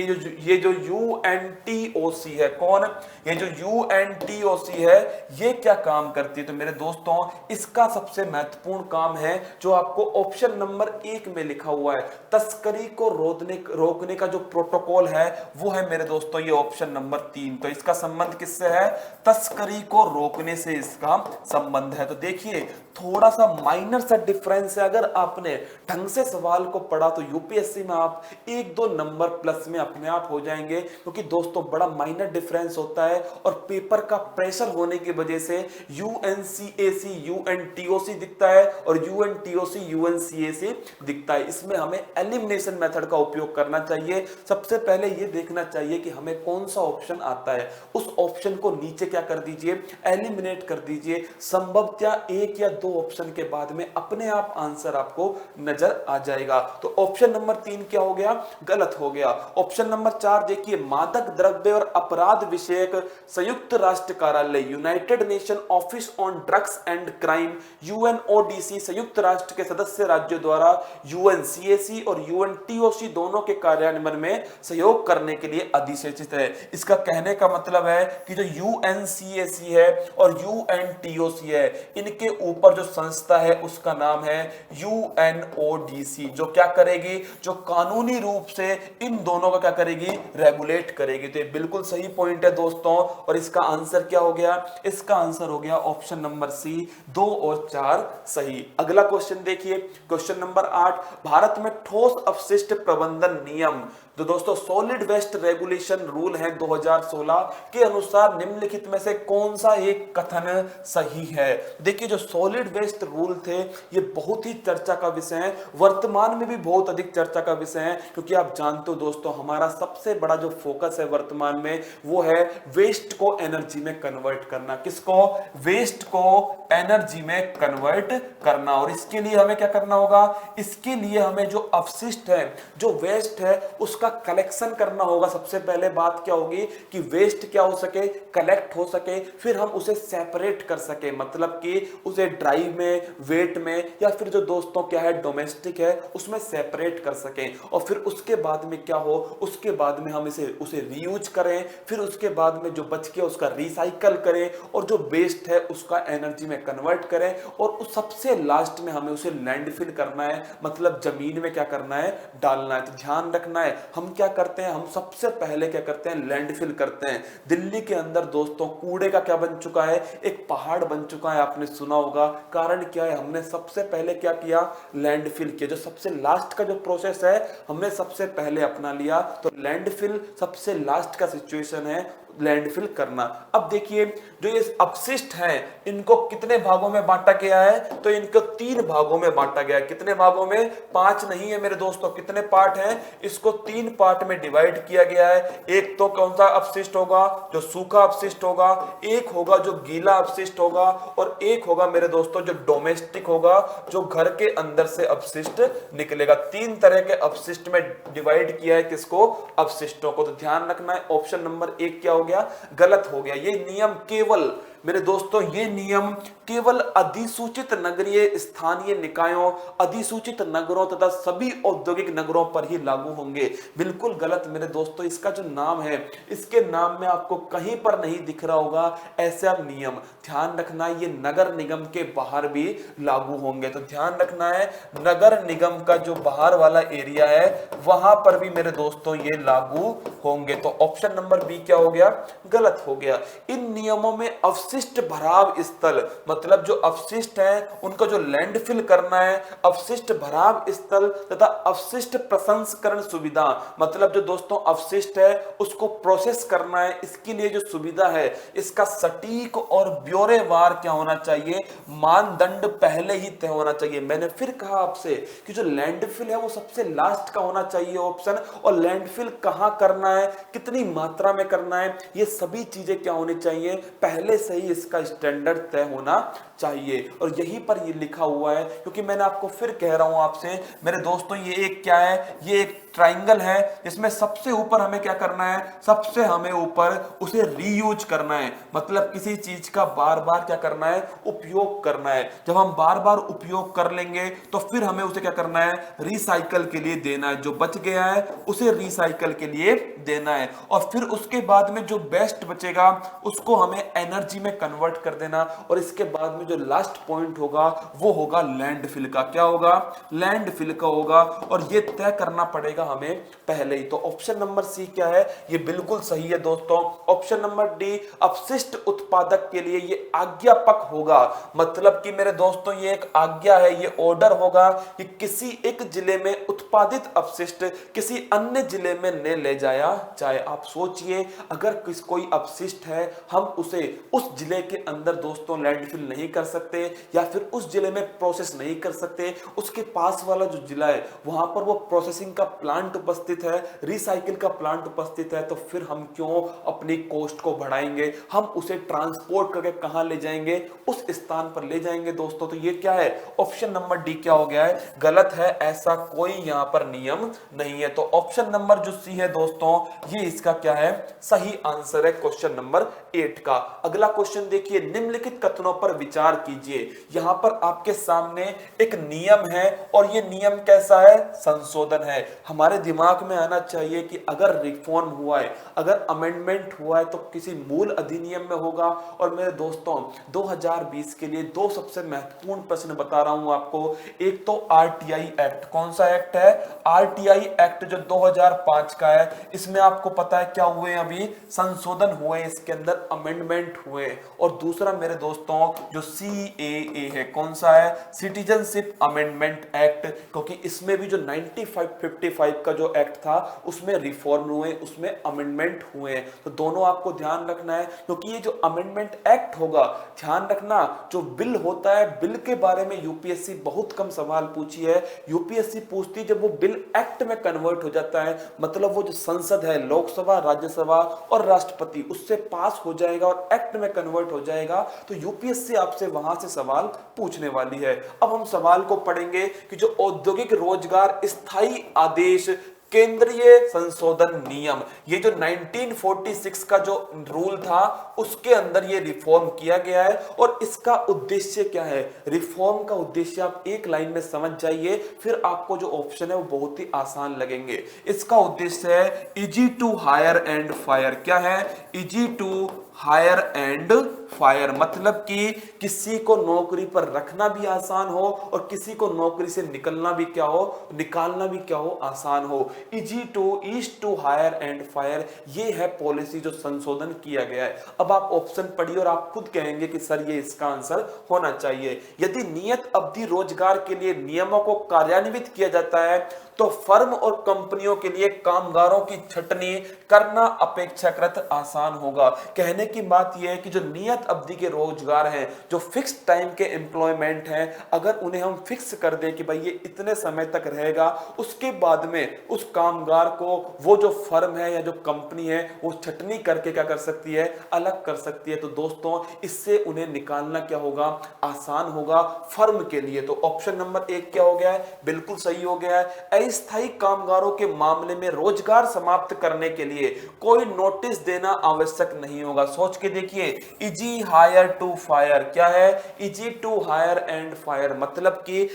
ये जो यूएनटीओसी है, कौन? ये जो यूएनटीओसी है ये क्या काम करती है? तो मेरे दोस्तों इसका सबसे महत्वपूर्ण काम है जो आपको ऑप्शन नंबर 1 में लिखा हुआ है, तस्करी को रोकने का जो प्रोटोकॉल है वो है मेरे दोस्तों ये ऑप्शन नंबर 3। तो इसका संबंध किससे है? तस्करी को रोकने से इसका संबंध है। तो देखिए थोड़ा सा माइनर सा डिफरेंस है। अगर आपने ढंग से सवाल को पढ़ा तो यूपीएससी में आप 1-2 नंबर प्लस में अपने आप हो जाएंगे, क्योंकि दोस्तों बड़ा माइनर डिफरेंस होता है और पेपर का प्रेशर होने की वजह से यूएनसीएसी यूएनटीओसी दिखता है और यूएनटीओसी यूएनसीएसी दिखता है। इसमें हमें एलिमिनेशन मेथड का उपयोग करना चाहिए। सबसे पहले ये देखना चाहिए कि हमें कौन सा ऑप्शन आता है, उस ऑप्शन को नीचे क्या कर दीजिए, एलिमिनेट कर दीजिए। संभवतः 1 या 2 ऑप्शन के बाद में अपने आप आंसर आपको नजर आ जाएगा। तो ऑप्शन नंबर 3 क्या हो गया? गलत हो गया। ऑप्शन नंबर 4 देखिए, मादक द्रव्य और अपराध विषयक संयुक्त राष्ट्र कार्यालय United nation office on drugs and crime UNODC संयुक्त राष्ट्र के सदस्य राज्यों द्वारा यूएनसीएसी और यूएनटीओसी दोनों के कार्यान्वयन में सहयोग करने के लिए अधिसूचित है। इसका कहने का मतलब है कि जो यूएनसीएसी है और यूएनटीओसी है, इनके ऊपर जो संस्था है उसका नाम है यूएनओडीसी, जो क्या करेगी, जो कानूनी रूप से इन दोनों का क्या करेगी, रेगुलेट करेगी। तो ये बिल्कुल सही पॉइंट है दोस्तों, और इसका आंसर क्या हो गया? इसका आंसर हो गया ऑप्शन नंबर सी, 2 और 4 सही। अगला क्वेश्चन देखिए, क्वेश्चन नंबर 8, भारत में ठोस अपशिष्ट प्रबंधन नियम जो दोस्तों सॉलिड वेस्ट रेगुलेशन रूल है 2016 के अनुसार निम्नलिखित में से कौन सा एक कथन सही है? देखिए जो सॉलिड वेस्ट रूल थे ये बहुत ही चर्चा का विषय है, वर्तमान में भी बहुत अधिक चर्चा का विषय है, क्योंकि आप जानते हो दोस्तों हमारा सबसे बड़ा जो फोकस है वर्तमान में वो है वेस्ट को एनर्जी में कन्वर्ट करना। किसको? वेस्ट को एनर्जी में कन्वर्ट करना। और इसके लिए हमें क्या करना होगा? इसके लिए हमें जो अपशिष्ट है, जो वेस्ट है, उसका कलेक्शन करना होगा। सबसे पहले बात क्या होगी कि वेस्ट क्या हो सके, कलेक्ट हो सके, फिर हम उसे सेपरेट कर सके, मतलब कि उसे ड्राई में, वेट में, या फिर जो दोस्तों क्या है डोमेस्टिक है उसमें सेपरेट कर सके। और फिर उसके बाद में क्या हो, उसके बाद में हम उसे रीयूज करें, फिर उसके बाद में जो बच के उसका रिसाइकल करें और जो वेस्ट है उसका एनर्जी में कन्वर्ट करें, और उस सबसे लास्ट में हमें उसे लैंडफिल करना है, मतलब जमीन में क्या करना है, डालना है। तो ध्यान रखना है हम क्या करते हैं, हम सबसे पहले क्या करते हैं, लैंडफिल करते हैं। दिल्ली के अंदर दोस्तों कूड़े का क्या बन चुका है, एक पहाड़ बन चुका है, आपने सुना होगा। कारण क्या है, हमने सबसे पहले क्या किया, लैंडफिल किया। जो सबसे लास्ट का जो प्रोसेस है हमने सबसे पहले अपना लिया, तो लैंडफिल सबसे लास्ट का सिचुएशन है, लैंडफिल करना। अब देखिए जो ये अपशिष्ट हैं इनको कितने भागों में बांटा गया है, तो इनको 3 भागों में बांटा गया है। कितने भागों में? 5 नहीं है मेरे दोस्तों, कितने पार्ट हैं, इसको 3 पार्ट में डिवाइड किया गया है। एक तो कौन सा अपशिष्ट होगा, जो सूखा अपशिष्ट होगा, एक होगा जो गीला अपशिष्ट होगा, और एक होगा मेरे दोस्तों जो डोमेस्टिक होगा, जो घर के अंदर से अपशिष्ट निकलेगा। 3 तरह के अपशिष्ट में डिवाइड किया है किसको, अपशिष्टों को। तो ध्यान रखना है ऑप्शन नंबर 1 क्या हो गया, गलत हो गया। ये नियम केवल मेरे दोस्तों, ये नियम केवल अधिसूचित नगरीय स्थानीय निकायों, अधिसूचित नगरों तथा सभी औद्योगिक नगरों पर ही लागू होंगे। बिल्कुल गलत मेरे दोस्तों, इसका जो नाम है, इसके नाम में आपको कहीं पर नहीं दिख रहा होगा ऐसा नियम। ध्यान रखना है ये नगर निगम के बाहर भी लागू होंगे। तो ध्यान रखना है नगर निगम का जो बाहर वाला एरिया है वहां पर भी मेरे दोस्तों ये लागू होंगे। तो ऑप्शन नंबर बी क्या हो गया, गलत हो गया। इन नियमों में अपशिष्ट भराव स्थल, मतलब जो अपशिष्ट है उनको जो लैंडफिल करना है, अपशिष्ट भराव स्थल तथा अपशिष्ट प्रसंस्करण सुविधा, मतलब जो दोस्तों अपशिष्ट है उसको प्रोसेस करना है, इसके लिए जो सुविधा है इसका सटीक और ब्यौरेवार क्या होना चाहिए, मानदंड पहले ही तय होना चाहिए। मैंने फिर कहा आपसे कि जो लैंडफिल है वो सबसे लास्ट का होना चाहिए ऑप्शन, और लैंडफिल कहां करना है, कितनी मात्रा में करना है, ये सभी चीजें क्या होनी चाहिए, पहले से ही इसका स्टैंडर्ड तय होना चाहिए। और यहीं पर ये लिखा हुआ है, क्योंकि मैंने आपको फिर कह रहा हूं आपसे मेरे दोस्तों, ये एक क्या है, ये एक ट्राइंगल है, इसमें सबसे ऊपर हमें क्या करना है, सबसे हमें ऊपर उसे रीयूज करना है, मतलब किसी चीज का बार बार क्या करना है, उपयोग करना है। जब हम बार बार उपयोग कर लेंगे तो फिर हमें उसे क्या करना है, रिसाइकल के लिए देना है। जो बच गया है उसे रिसाइकल के लिए देना है, और फिर उसके बाद में जो बेस्ट बचेगा उसको हमें एनर्जी में कन्वर्ट कर देना। और इसके बाद में जो लास्ट पॉइंट होगा वो होगा लैंडफिल का। क्या होगा, लैंडफिल का होगा, और ये तय करना पड़ेगा हमें पहले ही। तो ऑप्शन नंबर सी क्या है, ये बिल्कुल सही है दोस्तों। ऑप्शन नंबर डी अपशिष्ट उत्पादक के लिए ये आज्ञापक होगा, मतलब कि मेरे दोस्तों ये एक आज्ञा है, ये ऑर्डर होगा कि किसी एक जिले में उत्पादित अपशिष्ट किसी अन्य जिले में न ले जाया जाए। आप सोचिए, अगर कोई अपशिष्ट है, हम उसे उस जिले के अंदर दोस्तों लैंडफिल नहीं कर सकते, या फिर उस जिले में प्रोसेस नहीं कर सकते, उसके पास वाला जो जिला है वहां पर वो प्रोसेसिंग का प्लांट उपस्थित है, रिसाइकिल का प्लांट उपस्थित है, तो फिर हम क्यों अपनी कॉस्ट को बढ़ाएंगे, हम उसे ट्रांसपोर्ट करके कहां ले जाएंगे, उस स्थान पर ले जाएंगे दोस्तों। तो ये क्या है, ऑप्शन नंबर डी क्या हो गया है, गलत है, ऐसा कोई यहां पर नियम नहीं है। तो ऑप्शन नंबर जो सी है दोस्तों, ये इसका क्या है, सही आंसर है क्वेश्चन नंबर 8 का। अगला क्वेश्चन देखिए, निम्नलिखित कथनों पर विचार कीजिए। यहां पर आपके सामने एक नियम है, और ये नियम कैसा है, संशोधन है। हमारे दिमाग में आना चाहिए कि अगर रिफॉर्म हुआ है, अगर अमेंडमेंट हुआ है, तो किसी मूल अधिनियम में होगा। और मेरे दोस्तों 2020 के लिए दो सबसे महत्वपूर्ण प्रश्न बता रहा हूं आपको। एक तो आरटीआई एक्ट, कौन सा एक्ट है, आरटीआई एक्ट जो 2005 का है, इसमें आपको पता है क्या हुए, अभी संशोधन हुए, इसके अंदर अमेंडमेंट हुए। और दूसरा मेरे दोस्तों जो सीएए है, कौन सा है, सिटीजनशिप अमेंडमेंट एक्ट, क्योंकि इसमें भी जो 9555 का जो एक्ट था उसमें रिफॉर्म हुए, उसमें अमेंडमेंट हुए। तो दोनों आपको ध्यान रखना है, क्योंकि ये जो अमेंडमेंट एक्ट होगा, ध्यान रखना, जो बिल होता है, बिल के बारे में यूपीएससी बहुत कम सवाल पूछी है। यूपीएससी पूछती जब वो बिल एक्ट में कन्वर्ट हो जाता है, मतलब वो जो संसद है, लोकसभा, राज्यसभा और राष्ट्रपति, उससे पास हो जाएगा और एक्ट में कन्वर्ट हो जाएगा, तो यूपीएससी आपसे वहां से सवाल पूछने वाली है। अब हम सवाल को पढ़ेंगे कि जो औद्योगिक रोजगार स्थायी आदेश केंद्रीय संशोधन नियम, ये जो 1946 का जो रूल था उसके अंदर ये रिफॉर्म किया गया है। और इसका उद्देश्य क्या है, रिफॉर्म का उद्देश्य आप एक लाइन में समझ जाइए, फिर आपको जो ऑप्शन है वो बहुत ही आसान लगेंगे। इसका उद्देश्य है easy to hire and fire. क्या है, easy to hire and fire, मतलब कि किसी को नौकरी पर रखना भी आसान हो और किसी को नौकरी से निकलना भी क्या हो, निकालना भी क्या हो, आसान हो। Easy to hire and fire, ये है पॉलिसी जो संशोधन किया गया है। अब आप ऑप्शन पढ़िए और आप खुद कहेंगे कि सर ये इसका आंसर होना चाहिए। यदि नियत अवधि रोजगार के लिए नियमों को कार्यान्वित किया जाता है तो फर्म और कंपनियों के लिए कामगारों की छटनी करना अपेक्षाकृत आसान होगा। कहने की बात यह है कि जो नियत अवधि के रोजगार हैं, जो फिक्स टाइम के एम्प्लॉयमेंट हैं, अगर उन्हें हम फिक्स कर दें कि भाई ये इतने समय तक रहेगा, उसके बाद में उस कामगार को वो जो फर्म है या जो कंपनी है वो छटनी करके क्या कर सकती है, अलग कर सकती है। तो दोस्तों इससे उन्हें निकालना क्या होगा, आसान होगा फर्म के लिए। तो ऑप्शन नंबर 1 क्या हो गया है, बिल्कुल सही हो गया है। अस्थायी कामगारों के मामले में रोजगार समाप्त करने के लिए कोई नोटिस देना आवश्यक नहीं होगा। सोच के देखिए, इजी हायर टू फायर, क्या है, easy to hire and fire, मतलब कि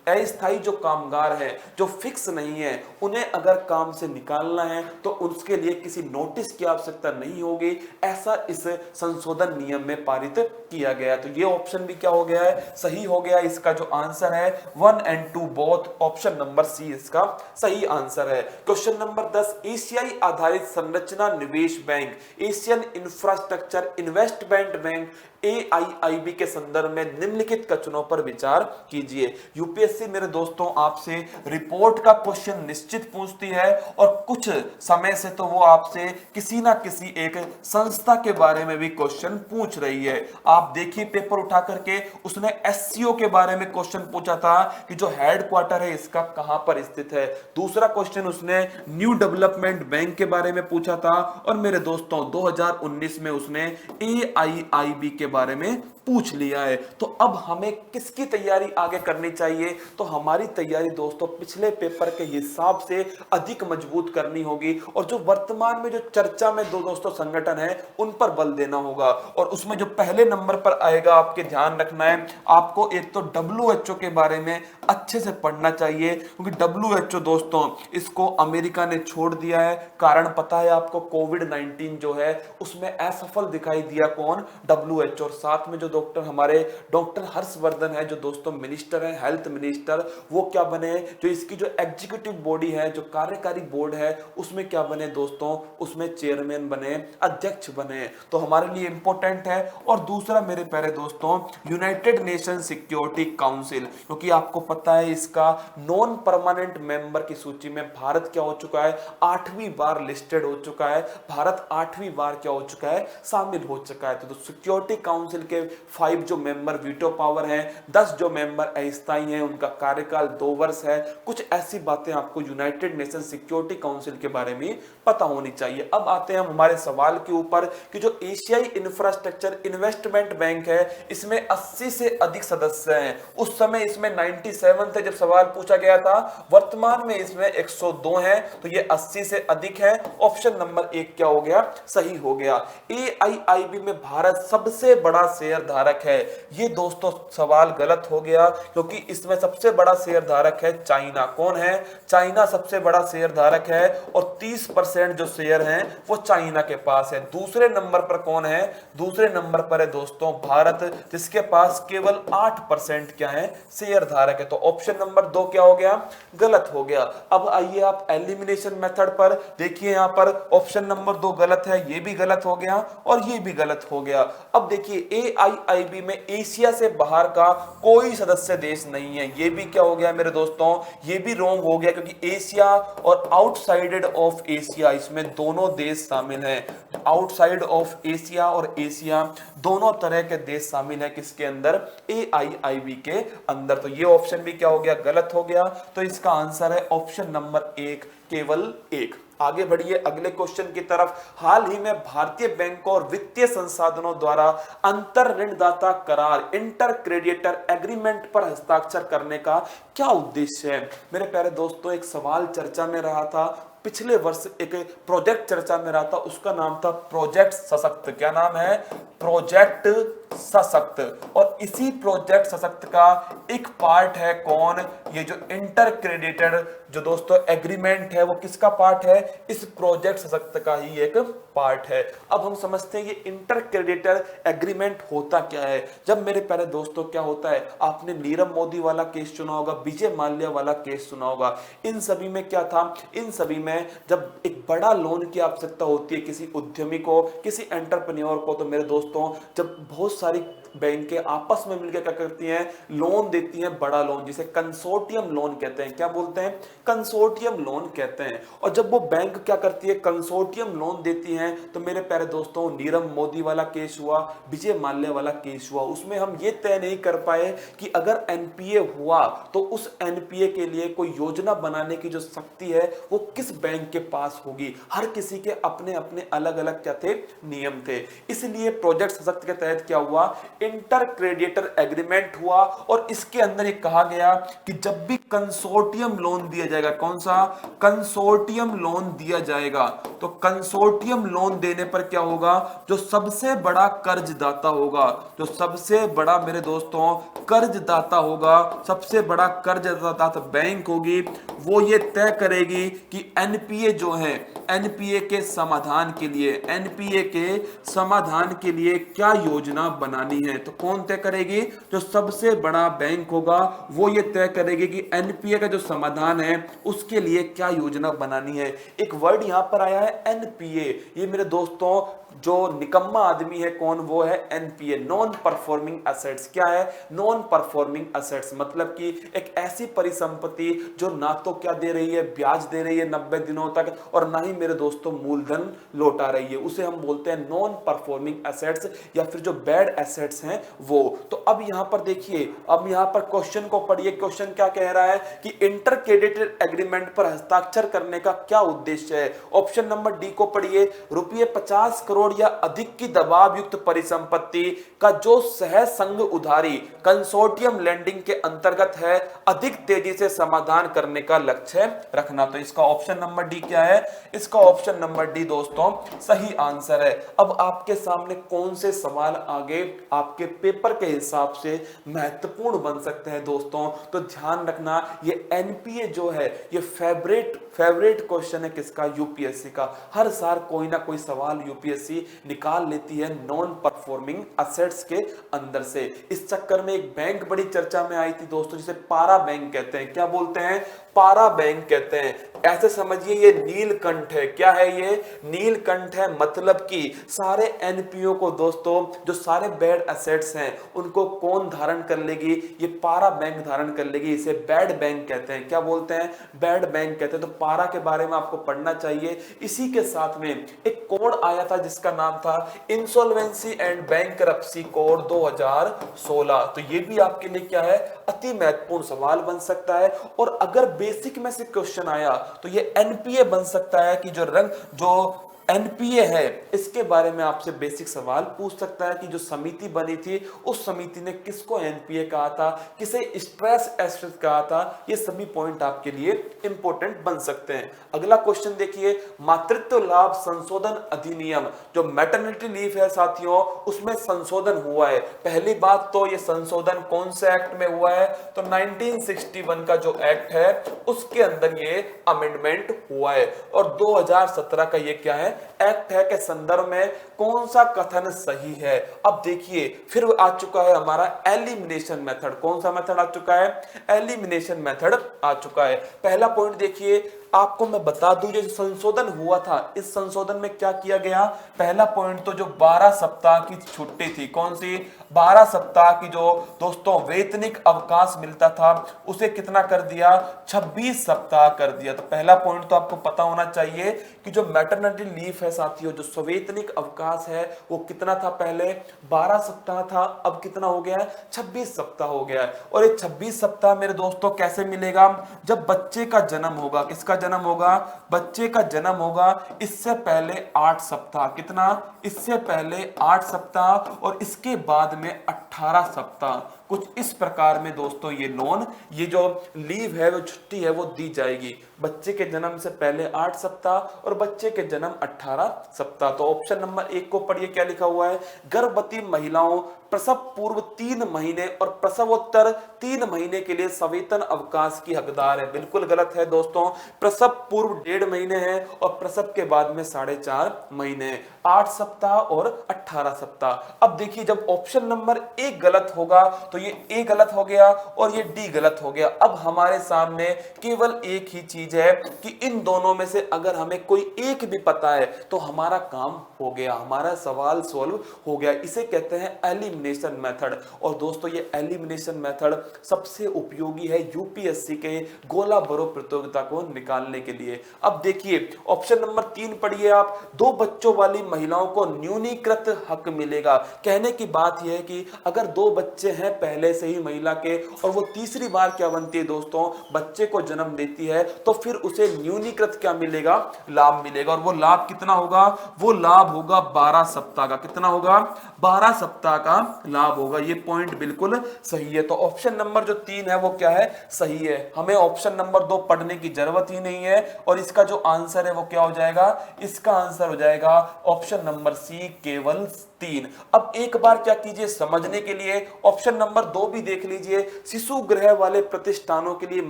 अस्थायी जो कामगार हैं, जो फिक्स नहीं है, उन्हें अगर काम से निकालना है तो उसके लिए किसी नोटिस की आवश्यकता नहीं होगी। ऐसा इस संशोधन नियम में पारित किया गया। तो ये ऑप्शन भी क्या हो गया है, सही हो गया। इसका जो आंसर है 1 और 2 बोथ, ऑप्शन नंबर सी इसका सही आंसर है। क्वेश्चन नंबर 10, एशियाई आधारित संरचना निवेश bank, Asian infrastructure investment bank AIIB के संदर्भ में निम्नलिखित कथनों पर विचार कीजिए। यूपीएससी मेरे दोस्तों आपसे रिपोर्ट का क्वेश्चन निश्चित पूछती है और कुछ समय से तो वो आपसे किसी ना किसी एक संस्था के बारे में भी क्वेश्चन पूछ रही है। आप देखिए पेपर उठा करके उसने एससीओ के बारे में क्वेश्चन पूछा था कि जो हेडक्वार्टर है इसका कहां पर स्थित है। दूसरा क्वेश्चन उसने न्यू डेवलपमेंट बैंक के बारे में पूछा था और मेरे दोस्तों 2019 में उसने AIIB के बारे में पूछ लिया है। तो अब हमें किसकी तैयारी आगे करनी चाहिए? तो हमारी तैयारी दोस्तों पिछले पेपर के हिसाब से अधिक मजबूत करनी होगी और जो वर्तमान में जो चर्चा में दोस्तों संगठन है उन पर बल देना होगा। और उसमें जो पहले नंबर पर आएगा आपके ध्यान रखना है, आपको एक तो WHO के बारे में अच्छे से पढ़ना चाहिए क्योंकि WHO दोस्तों इसको अमेरिका ने छोड़ दिया है। कारण पता है आपको, कोविड-19 जो है उसमें असफल दिखाई दिया कौन? WHO। और साथ में जो डॉक्टर हर्षवर्धन है जो दोस्तों मिनिस्टर है, हेल्थ मिनिस्टर, वो क्या बने? जो इसकी जो एग्जीक्यूटिव बॉडी है, जो कार्यकारी बोर्ड है, उसमें क्या बने दोस्तों? उसमें चेयरमैन बने, अध्यक्ष बने। तो हमारे लिए इंपॉर्टेंट है। और दूसरा मेरे प्यारे दोस्तों यूनाइटेड नेशन सिक्योरिटी काउंसिल, क्योंकि आपको पता है इसका नॉन परमानेंट मेंबर की सूची में भारत क्या हो चुका है? 8वीं बार लिस्टेड हो चुका है। भारत 8वीं बार क्या हो चुका है? शामिल हो चुका है। तो सिक्योरिटी काउंसिल के 5 जो मेंबर वीटो पावर है, 10 जो मेंबर अस्थायी हैं, उनका कार्यकाल 2 वर्ष है। कुछ ऐसी बातें आपको यूनाइटेड नेशन सिक्योरिटी काउंसिल के बारे में पता होनी चाहिए। अब आते हैं हम हमारे सवाल के ऊपर कि जो एशियाई इंफ्रास्ट्रक्चर इन्वेस्टमेंट बैंक है इसमें 80 से अधिक सदस्य हैं। उस समय इसमें 97 थे जब सवाल पूछा गया था, वर्तमान में इसमें 102 हैं। तो ये 80 से अधिक है। ऑप्शन नंबर 1 क्या हो गया? सही हो गया। AIIB में भारत सबसे बड़ा शेयर धारक है। ये दोस्तों सवाल गलत हो गया क्योंकि इसमें सबसे बड़ा शेयर धारक है चाइना। कौन है? चाइना सबसे बड़ा शेयर धारक है और 30% जो शेयर हैं वो चाइना के पास है। दूसरे नंबर पर कौन है? दूसरे नंबर पर है दोस्तों भारत, जिसके पास केवल 8% क्या है? शेयर धारक है। तो ऑप्शन नंबर 2 क्या हो गया? गलत हो गया। अब आइए आप एलिमिनेशन मेथड पर देखिए, यहां पर ऑप्शन नंबर 2 गलत है, ये भी गलत हो गया और ये भी गलत हो गया। अब देखिए AIIB में एशिया से बाहर का कोई सदस्य देश नहीं है। ये भी क्या हो गया मेरे दोस्तों? ये भी रॉन्ग हो गया क्योंकि एशिया और आउटसाइडेड ऑफ एशिया इसमें दोनों देश शामिल हैं। आउटसाइड ऑफ एशिया और एशिया दोनों तरह के देश शामिल है किसके अंदर? AIIB के अंदर। तो ये ऑप्शन भी क्या हो गया? गलत हो गया। तो इसका आंसर है ऑप्शन नंबर 1, केवल 1। आगे बढ़िए अगले क्वेश्चन की तरफ। हाल ही में भारतीय बैंकों और वित्तीय संसाधनों द्वारा अंतर ऋणदाता करार इंटर क्रेडिटर एग्रीमेंट पर हस्ताक्षर करने का क्या उद्देश्य है? मेरे प्यारे दोस्तों एक सवाल चर्चा में रहा था पिछले वर्ष, एक प्रोजेक्ट चर्चा में रहा था, उसका नाम था प्रोजेक्ट सशक्त। क्या नाम है? प्रोजेक्ट सशक्त। और इसी प्रोजेक्ट सशक्त का एक पार्ट है कौन? ये जो इंटर क्रेडिटेड जो दोस्तों एग्रीमेंट है वो किसका पार्ट है? इस प्रोजेक्ट सशक्त का ही एक पार्ट है। अब हम समझते हैं ये इंटर क्रेडिटर एग्रीमेंट होता क्या है। जब मेरे प्यारे दोस्तों क्या होता है, आपने नीरव मोदी वाला केस सुना होगा, विजय माल्या वाला केस सुना होगा। इन सभी में क्या था? इन सभी में जब एक बड़ा लोन की आवश्यकता होती है किसी उद्यमी को, किसी एंटरप्रेन्योर को, तो मेरे दोस्तों जब बहुत सारी बैंकें आपस में मिलकर क्या करती हैं? लोन देती हैं, बड़ा लोन, जिसे कंसोर्टियम लोन कहते हैं। क्या बोलते हैं? कंसोर्टियम लोन कहते हैं। और जब वो बैंक क्या करती है? कंसोर्टियम लोन देती हैं। तो मेरे प्यारे दोस्तों नीरव मोदी वाला केस हुआ, विजय माल्या वाला केस हुआ, उसमें हम ये तय नहीं कर पाए कि अगर एनपीए हुआ तो उस एनपीए के लिए कोई योजना बनाने की जो शक्ति है वो किस बैंक के पास होगी। हर किसी के अपने अपने अलग अलग क्या थे? नियम थे। इसलिए प्रोजेक्ट सशक्त के तहत क्या हुआ? इंटर क्रेडिटर एग्रीमेंट हुआ और इसके अंदर ये कहा गया कि जब भी कंसोर्टियम लोन दिया जाएगा, कौन सा? कंसोर्टियम लोन दिया जाएगा, तो कंसोर्टियम लोन देने पर क्या होगा? जो सबसे बड़ा कर्जदाता होगा, जो सबसे बड़ा मेरे दोस्तों कर्जदाता होगा, सबसे बड़ा कर्जदाता बैंक होगी, वो ये तय करेगी कि एनपीए जो है, एनपीए के समाधान के लिए, एनपीए के समाधान के लिए क्या योजना बनानी है। तो कौन तय करेगी? जो सबसे बड़ा बैंक होगा वो ये तय करेगी कि एनपीए का जो समाधान है उसके लिए क्या योजना बनानी है। एक वर्ड यहां पर आया है एनपीए, ये मेरे दोस्तों जो निकम्मा आदमी है कौन, वो है एनपीए, नॉन परफॉर्मिंग एसेट्स। क्या है? नॉन परफॉर्मिंग एसेट्स, मतलब कि एक ऐसी परिसंपत्ति जो ना तो क्या दे रही है, ब्याज दे रही है 90 दिनों तक, और ना ही मेरे दोस्तों मूलधन लौटा रही है, उसे हम बोलते हैं नॉन परफॉर्मिंग एसेट्स, या फिर जो बैड एसेट्स हैं वो। तो अब यहां पर देखिए, अब यहां पर क्वेश्चन को पढ़िए। क्वेश्चन क्या कह रहा है कि इंटर क्रेडिटेड एग्रीमेंट पर हस्ताक्षर करने का क्या उद्देश्य है। ऑप्शन नंबर डी को पढ़िए। रुपये 50 करोड़ या अधिक की दबाव युक्त परिसंपत्ति का जो सह संघ उधारी कंसोर्टियम लेंडिंग के अंतर्गत है, अधिक तेजी से समाधान करने का लक्ष्य रखना। तो इसका ऑप्शन नंबर डी क्या है? इसका ऑप्शन नंबर डी दोस्तों सही आंसर है। अब आपके सामने कौन से सवाल आगे आपके पेपर के हिसाब से महत्वपूर्ण बन सकते हैं दोस्तों, तो ध्यान रखना, ये एनपीए जो है ये फेवरेट क्वेश्चन है किसका? यूपीएससी का। हर साल कोई ना कोई सवाल यूपीएससी निकाल लेती है नॉन परफॉर्मिंग एसेट्स के अंदर से। इस चक्कर में एक बैंक बड़ी चर्चा में आई थी दोस्तों, जिसे पारा बैंक कहते हैं। क्या बोलते हैं? पारा बैंक कहते हैं। ऐसे समझिए ये नीलकंठ है। क्या है ये? नीलकंठ है, मतलब कि सारे एनपीओ को दोस्तों, जो सारे बैड एसेट्स हैं उनको कौन धारण कर लेगी? ये पारा बैंक धारण कर लेगी। इसे बैड बैंक कहते हैं। क्या बोलते हैं? बैड बैंक कहते हैं। तो पारा के बारे में आपको पढ़ना चाहिए। इसी के साथ में एक कोड आया था जिसका नाम था इंसॉल्वेंसी एंड बैंकरप्सी कोड 2016। तो ये भी आपके लिए क्या है? अति महत्वपूर्ण सवाल बन सकता है। और अगर बेसिक में से क्वेश्चन आया तो ये एनपीए बन सकता है कि जो एनपीए है इसके बारे में आपसे बेसिक सवाल पूछ सकता है कि जो समिति बनी थी उस समिति ने किसको एनपीए कहा था, किसे स्ट्रेस एसेट कहा था। ये सभी पॉइंट आपके लिए इंपॉर्टेंट बन सकते हैं। अगला क्वेश्चन देखिए, मातृत्व लाभ संशोधन अधिनियम, जो मैटरनिटी लीव है साथियों, उसमें संशोधन हुआ है। पहली बात तो ये संशोधन कौन से एक्ट में हुआ है? तो 1961 का जो एक्ट है उसके अंदर ये अमेंडमेंट हुआ है। और 2017 का ये क्या है? एक्ट है के संदर्भ में कौन सा कथन सही है। अब देखिए फिर आ चुका है हमारा एलिमिनेशन मेथड। कौन सा मेथड आ चुका है? एलिमिनेशन मेथड आ चुका है। पहला पॉइंट देखिए, आपको मैं बता दूं जो संशोधन हुआ था, इस संशोधन में क्या किया गया? पहला पॉइंट तो जो 12 सप्ताह की छुट्टी थी, कौन सी? 12 सप्ताह की जो दोस्तों वेतनिक अवकाश मिलता था उसे कितना कर दिया? 26 सप्ताह कर दिया। तो पहला पॉइंट तो आपको पता होना चाहिए कि जो मैटरनिटी लीव है साथियों, जो सवैतनिक अवकाश है वो कितना था? पहले 12 सप्ताह था, अब कितना हो गया है? 26 सप्ताह हो गया है। और ये 26 सप्ताह मेरे दोस्तों कैसे मिलेगा? जब बच्चे का जन्म होगा। किसका जन्म होगा? बच्चे का जन्म होगा। इससे पहले 8 सप्ताह, कितना? इससे पहले 8 सप्ताह, और इसके बाद में 18 सप्ताह। कुछ इस प्रकार में दोस्तों ये जो लीव है, वो छुट्टी है, वो दी जाएगी। बच्चे के जन्म से पहले 8 सप्ताह और बच्चे के जन्म 18 सप्ताह। तो ऑप्शन नंबर 1 को पढ़िए, क्या लिखा हुआ है? गर्भवती महिलाओं प्रसव पूर्व 3 महीने और प्रसवोत्तर 3 महीने के लिए सवेतन अवकाश की हकदार है। बिल्कुल गलत है दोस्तों। प्रसव पूर्व 1.5 महीने है और प्रसव के बाद में 4.5 महीने है। 8 सप्ताह और 18 सप्ताह। अब देखिए, जब ऑप्शन नंबर 1 गलत होगा तो ये ए गलत हो गया और ये डी गलत हो गया। अब हमारे सामने केवल एक ही चीज है कि इन दोनों में से अगर हमें कोई एक भी पता है तो हमारा काम हो गया, हमारा सवाल सॉल्व हो गया। इसे कहते हैं एलिमिनेशन मेथड। और दोस्तों ये एलिमिनेशन मेथड सबसे उपयोगी है यूपीएससी के गोला भरो प्रतियोगिता को निकालने के लिए। अब देखिए ऑप्शन नंबर 3 पढ़िए आप। 2 बच्चों वाली महिलाओं को न्यूनीकृत हक मिलेगा। कहने की बात यह है कि अगर 2 बच्चे हैं पहले से ही महिला के और वो तीसरी बार क्या बनती है दोस्तों, बच्चे को जन्म देती है, तो फिर उसे न्यूनीकृत क्या मिलेगा? लाभ मिलेगा। और वो लाभ कितना होगा? वो लाभ होगा 12 सप्ताह का। कितना होगा? 12 सप्ताह का लाभ होगा। ये पॉइंट बिल्कुल सही है। तो ऑप्शन नंबर जो 3 है वो क्या है? सही है। हमें ऑप्शन नंबर 2 पढ़ने की जरूरत ही नहीं है। और इसका जो आंसर है वो क्या हो जाएगा? इसका आंसर हो जाएगा ऑप्शन नंबर सी, केवल 3। अब एक बार क्या कीजिए समझने के लिए ऑप्शन नंबर 2 भी देख लीजिए। शिशु गृह वाले प्रतिष्ठानों के लिए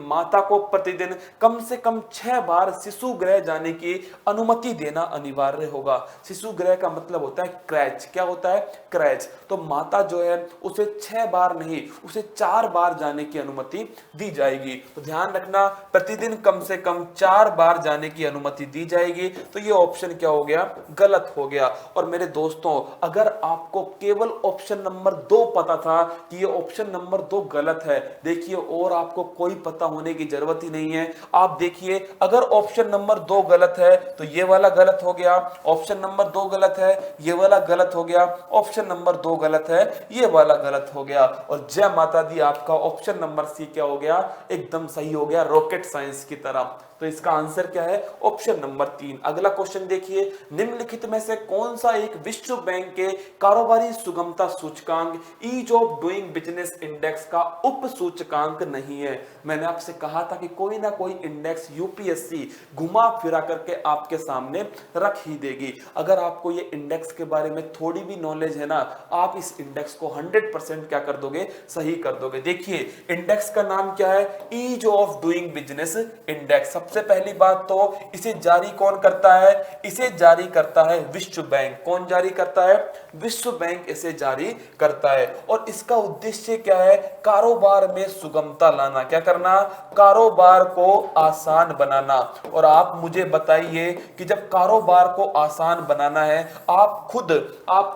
माता को प्रतिदिन कम से कम 6 बार शिशु गृह जाने की अनुमति देना अनिवार्य होगा। शिशु गृह का मतलब होता है क्रैच। क्या होता है? क्रैच। तो माता जो है उसे 6 बार नहीं, उसे 4 बार जाने की अनुमति दी जाएगी। तो ध्यान रखना, प्रतिदिन कम से कम 4 बार जाने की अनुमति दी जाएगी। तो ये ऑप्शन क्या हो गया? गलत हो गया। और मेरे दोस्तों, अगर आपको केवल ऑप्शन नंबर 2 पता था कि ये ऑप्शन नंबर 2 गलत है, देखिए और आपको कोई पता होने की जरूरत ही नहीं है। आप देखिए, अगर ऑप्शन नंबर 2 गलत है तो ये वाला गलत हो गया, ऑप्शन नंबर 2 गलत है, ये वाला गलत हो गया, ऑप्शन नंबर 2 गलत है, ये वाला गलत हो गया। और जय माता दी, आपका ऑप्शन नंबर सी क्या हो गया? एकदम सही हो गया, रॉकेट साइंस की तरह। तो इसका आंसर क्या है? Option number 3। अगला क्वेश्चन देखिए, निम्नलिखित में से कौन सा एक विश्व बैंक के कारोबारी सुगमता सूचकांक ease of doing business index का उप सूचकांक नहीं है? मैंने आपसे कहा था कि कोई ना कोई इंडेक्स यूपीएससी घुमा फिरा करके आपके सामने रख ही देगी। अगर आपको ये इंडेक्स के बारे में थोड़ी भी नॉलेज है ना, आप इस इंडेक्स को 100% क्या कर दोगे? सही कर दोगे। देखिए, इंडेक्स का नाम क्या है? Ease of doing business index. सबसे पहली बात तो इसे जारी कौन करता है? इसे जारी करता है विश्व बैंक। कौन जारी करता है? विश्व बैंक इसे जारी करता है। और इसका उद्देश्य क्या है? कारोबार में सुगमता लाना। क्या करना? कारोबार को आसान बनाना। और आप मुझे बताइए कि जब कारोबार को आसान बनाना है, आप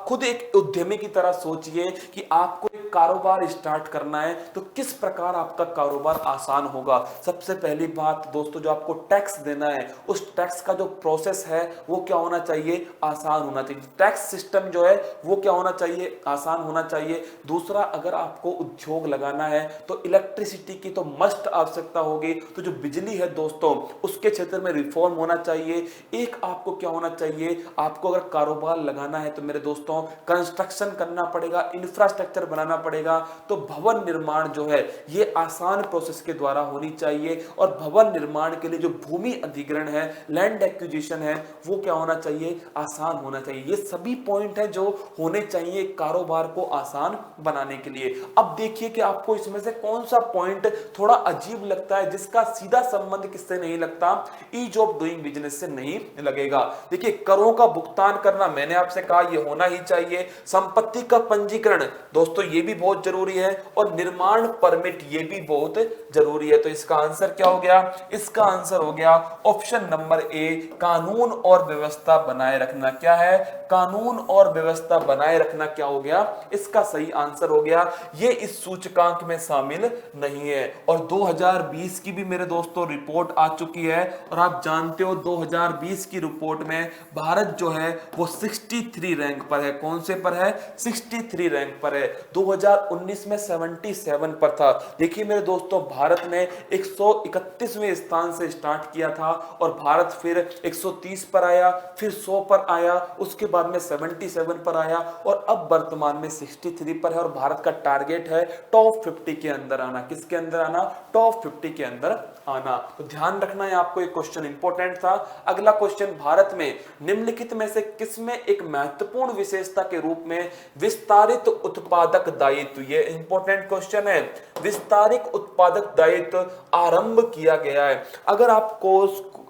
खुद एक उद्यमी की तरह सोचिए कि आपको एक कारोबार स्टार्ट करना है तो किस प्रकार आपका कारोबार आसान होगा। सबसे पहली बात दोस्तों, जो आपको टैक्स देना है, उस टैक्स का जो प्रोसेस है वो क्या होना चाहिए? आसान होना चाहिए। टैक्स सिस्टम जो है वो क्या होना चाहिए? आसान होना चाहिए। दूसरा, अगर आपको उद्योग लगाना है तो इलेक्ट्रिसिटी की तो मस्ट आवश्यकता होगी। तो जो बिजली है दोस्तों, उसके क्षेत्र में रिफॉर्म होना चाहिए। एक आपको क्या होना चाहिए? आपको अगर कारोबार लगाना है तो मेरे दोस्तों कंस्ट्रक्शन करना पड़ेगा, इंफ्रास्ट्रक्चर बनाना पड़ेगा। तो भवन निर्माण जो है ये आसान प्रोसेस के द्वारा होनी चाहिए। और भवन निर्माण के लिए जो भूमि अधिग्रहण है, लैंड एक्विजिशन है, वो क्या होना चाहिए? आसान होना चाहिए। ये सभी पॉइंट है जो होने चाहिए कारोबार को आसान बनाने के लिए। अब देखिए कि आपको इसमें से कौन सा पॉइंट थोड़ा अजीब लगता है, जिसका सीधा संबंध किससे नहीं लगता? ईज ऑफ डूइंग बिजनेस से नहीं लगेगा। देखिए, करों का भुगतान करना, मैंने आपसे कहा ये होना ही चाहिए। संपत्ति का पंजीकरण दोस्तों ये भी बहुत जरूरी है। और निर्माण परमिट ये भी बहुत जरूरी है। तो इसका आंसर क्या हो गया? इसका आंसर हो गया ऑप्शन नंबर ए, कानून और व्यवस्था बनाए रखना। क्या है? कानून और व्यवस्था बनाए रखना क्या हो गया? इसका सही आंसर हो गया। ये इस सूचकांक में शामिल नहीं है। और 2020 की भी मेरे दोस्तों रिपोर्ट आ चुकी है। और आप जानते हो 2020 की रिपोर्ट में भारत जो है वो 63 रैंक पर है। कौन से पर है? 63 रैंक पर है। 2019 में 77 पर था। देखिए मेरे दोस्तों, भारत ने 131वें स्थान से स्टार्ट किया था और भारत फिर 130 पर आया, फिर 100 पर आया, उसके बाद में 77 पर आया और अब वर्तमान में 63 पर है। और भारत का टारगेट है टॉप 50 के अंदर आना। किसके अंदर आना? टॉप 50 के अंदर आना। तो ध्यान रखना है आपको, एक क्वेश्चन इंपॉर्टेंट था। अगला क्वेश्चन, भारत में निम्नलिखित में से किसमें एक महत्वपूर्ण विशेषता के रूप में विस्तारित उत्पादक दायित्व, ये इंपॉर्टेंट क्वेश्चन है, विस्तारित उत्पादक दायित्व आरंभ किया गया है।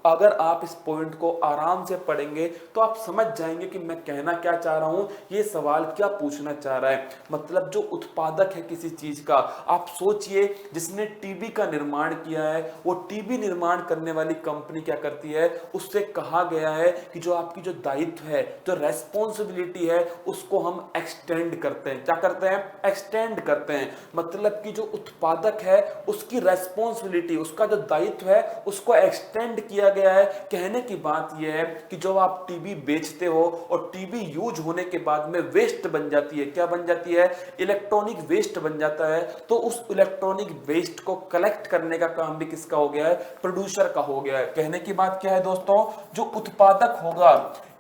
अगर आप इस पॉइंट को आराम से पढ़ेंगे तो आप समझ जाएंगे कि मैं कहना क्या चाह रहा हूं, ये सवाल क्या पूछना चाह रहा है। मतलब जो उत्पादक है किसी चीज का, आप सोचिए जिसने टीबी का निर्माण किया है, वो टीबी निर्माण करने वाली कंपनी क्या करती है? उससे कहा गया है कि जो आपकी जो दायित्व है, जो रेस्पॉन्सिबिलिटी है, उसको हम एक्सटेंड करते हैं। क्या करते हैं? एक्सटेंड करते हैं। मतलब कि जो उत्पादक है उसकी रेस्पॉन्सिबिलिटी, उसका जो दायित्व है, उसको एक्सटेंड किया गया है। कहने की बात यह है कि जो आप टीबी बेचते हो और टीबी यूज होने के बाद में वेस्ट बन जाती है, क्या बन जाती है? इलेक्ट्रॉनिक वेस्ट बन जाता है। तो उस इलेक्ट्रॉनिक वेस्ट को कलेक्ट करने का काम भी किसका हो गया है? प्रोड्यूसर का हो गया है। कहने की बात क्या है दोस्तों, जो उत्पादक होगा,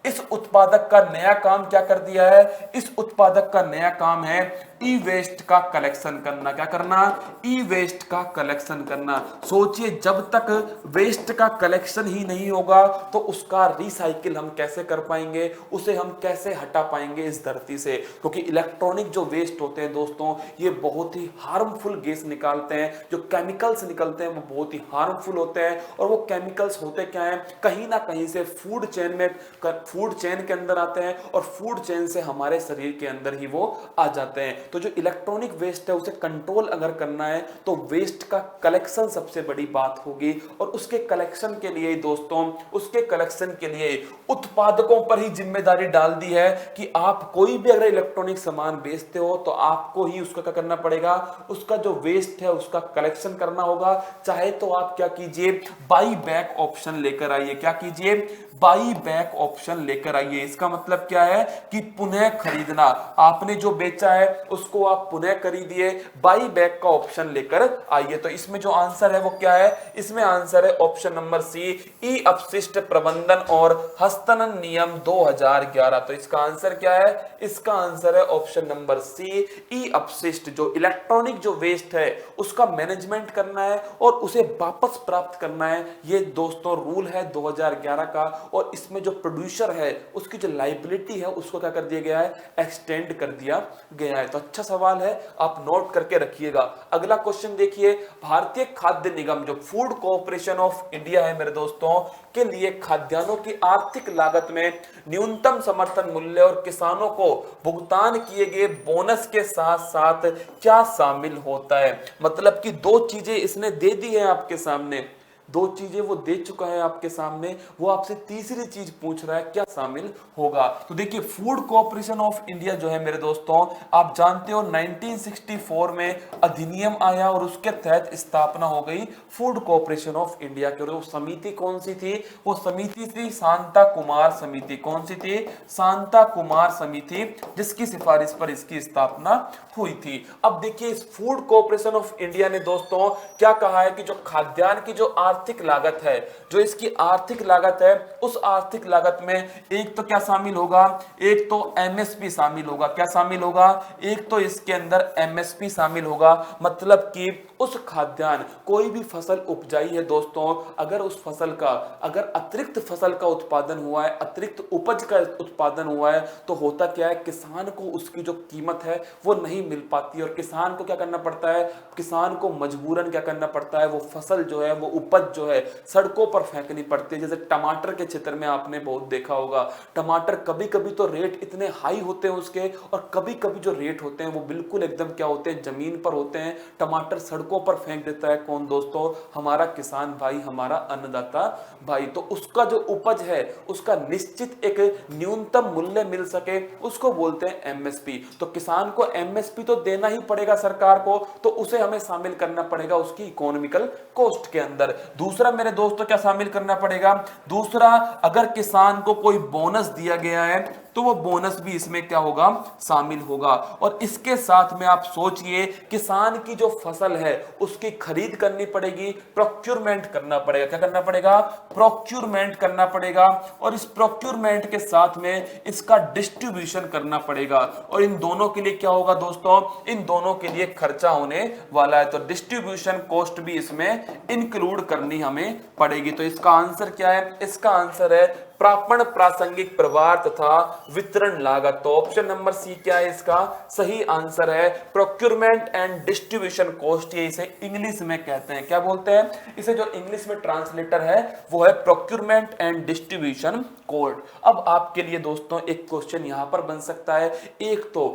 इस उत्पादक का नया काम क्या कर दिया है? इस उत्पादक का नया काम है ई वेस्ट का कलेक्शन करना। क्या करना? ई वेस्ट का कलेक्शन करना। सोचिए, जब तक वेस्ट का कलेक्शन ही नहीं होगा तो उसका रिसाइकिल हम कैसे कर पाएंगे, उसे हम कैसे हटा पाएंगे इस धरती से? क्योंकि इलेक्ट्रॉनिक जो वेस्ट होते हैं दोस्तों, ये बहुत ही हार्मफुल गैस निकालते हैं। जो केमिकल्स निकलते हैं वो बहुत ही हार्मफुल होते हैं। और वो केमिकल्स होते क्या हैं? कहीं ना कहीं से फूड चेन के अंदर आते हैं और फूड चेन से हमारे शरीर के अंदर ही वो आ जाते हैं। तो जो इलेक्ट्रॉनिक वेस्ट है उसे कंट्रोल अगर करना है तो वेस्ट का कलेक्शन सबसे बड़ी बात होगी। और उसके कलेक्शन के लिए दोस्तों, उसके कलेक्शन के लिए उत्पादकों पर ही जिम्मेदारी डाल दी है कि आप कोई भी अगर इलेक्ट्रॉनिक सामान बेचते हो तो आपको ही उसका क्या करना पड़ेगा, उसका जो वेस्ट है उसका कलेक्शन करना होगा। चाहे तो आप क्या कीजिए, बाई बैक ऑप्शन लेकर आइए। क्या कीजिए? बाई बैक ऑप्शन लेकर आइए। इसका मतलब क्या है कि पुनः खरीदना। आपने जो बेचा है उसको आप पुनः खरीदिए, बाई बैक का ऑप्शन लेकर आइए। तो इसमें जो आंसर है वो क्या है? इसमें आंसर है ऑप्शन नंबर सी, ई अपशिष्ट प्रबंधन और हस्तांतरण नियम 2011। तो इसका आंसर क्या है? इसका आंसर है ऑप्शन नंबर सी, ई अपशिष्ट। जो इलेक्ट्रॉनिक जो वेस्ट है उसका मैनेजमेंट करना है और उसे वापस प्राप्त करना है। ये दोस्तों रूल है 2011 का। और इसमें जो प्रोड्यूसर है उसकी जो लाइबिलिटी है उसको क्या कर दिया गया है? एक्सटेंड कर दिया गया है। तो अच्छा सवाल है, आप नोट करके रखिएगा। अगला क्वेश्चन देखिए, भारतीय खाद्य निगम जो फूड कॉर्पोरेशन ऑफ इंडिया है मेरे दोस्तों, के लिए खाद्यान्नों की आर्थिक लागत में न्यूनतम समर्थन मूल्य और किसानों को भुगतान किए गए बोनस के साथ साथ क्या शामिल होता है? मतलब कि दो चीजें इसने दे दी है आपके सामने, दो चीजें वो दे चुका है आपके सामने, वो आपसे तीसरी चीज पूछ रहा है क्या शामिल होगा। तो देखिए, फूड कॉर्पोरेशन ऑफ इंडिया जो है मेरे दोस्तों, आप जानते हो 1964 में अधिनियम आया और उसके तहत स्थापना हो गई फूड कॉर्पोरेशन ऑफ इंडिया की। और वो समिति कौन सी थी? वो समिति थी शांता कुमार समिति। कौन सी थी? शांता कुमार समिति, जिसकी सिफारिश पर इसकी स्थापना हुई थी। अब देखिए, इस फूड कॉर्पोरेशन ऑफ इंडिया ने दोस्तों क्या कहा है कि जो खाद्यान्न की जो आर्थिक लागत है, जो इसकी आर्थिक लागत है, उस आर्थिक लागत में एक तो क्या शामिल होगा? एक तो एमएसपी शामिल होगा। क्या शामिल होगा? एक तो इसके अंदर एमएसपी शामिल होगा। मतलब कि उस खाद्यान्न, कोई भी फसल उपजाई है दोस्तों, अगर उस फसल का, अगर अतिरिक्त फसल का उत्पादन हुआ है, अतिरिक्त उपज का उत्पादन हुआ है, तो होता क्या है, किसान को उसकी जो कीमत है वो नहीं मिल पाती। और किसान को क्या करना पड़ता है? किसान को मजबूरन क्या करना पड़ता है? वो फसल जो है, वो उपज जो है, सड़कों पर फेंकनी पड़ती है। जैसे टमाटर के क्षेत्र में आपने बहुत देखा होगा, टमाटर कभी कभी तो रेट इतने हाई होते हैं उसके, और कभी कभी जो रेट होते हैं वो बिल्कुल एकदम क्या होते हैं? जमीन पर होते हैं। टमाटर सड़कों पर फेंक देता है कौन दोस्तों? हमारा किसान भाई, हमारा अन्नदाता भाई। तो उसका जो उपज है उसका निश्चित एक न्यूनतम मूल्य मिल सके, उसको बोलते हैं एमएसपी। तो किसान को एमएसपी तो देना ही पड़ेगा सरकार को, तो उसे हमें शामिल करना पड़ेगा उसकी इकोनॉमिकल कॉस्ट के अंदर। दूसरा मेरे दोस्तों क्या शामिल करना पड़ेगा? दूसरा, अगर किसान को कोई बोनस दिया गया है तो वो बोनस भी इसमें क्या होगा? शामिल होगा। और इसके साथ में आप सोचिए, किसान की जो फसल है उसकी खरीद करनी पड़ेगी, प्रोक्योरमेंट करना पड़ेगा। क्या करना पड़ेगा? प्रोक्योरमेंट करना पड़ेगा। और इस प्रोक्योरमेंट के साथ में इसका डिस्ट्रीब्यूशन करना पड़ेगा। और इन दोनों के लिए क्या होगा दोस्तों? इन दोनों के लिए खर्चा होने वाला है। तो डिस्ट्रीब्यूशन कॉस्ट भी इसमें इंक्लूड करनी हमें पड़ेगी। तो इसका आंसर क्या है? इसका आंसर है प्रापण, प्रासंगिक प्रवाह तथा वितरण लागत। तो ऑप्शन नंबर सी क्या है? इसका सही आंसर है प्रोक्योरमेंट एंड डिस्ट्रीब्यूशन कॉस्ट। ये इसे इंग्लिश में कहते हैं, क्या बोलते हैं इसे? जो इंग्लिश में ट्रांसलेटर है वो है प्रोक्योरमेंट एंड डिस्ट्रीब्यूशन कोड। अब आपके लिए दोस्तों एक क्वेश्चन यहां पर बन सकता है। एक तो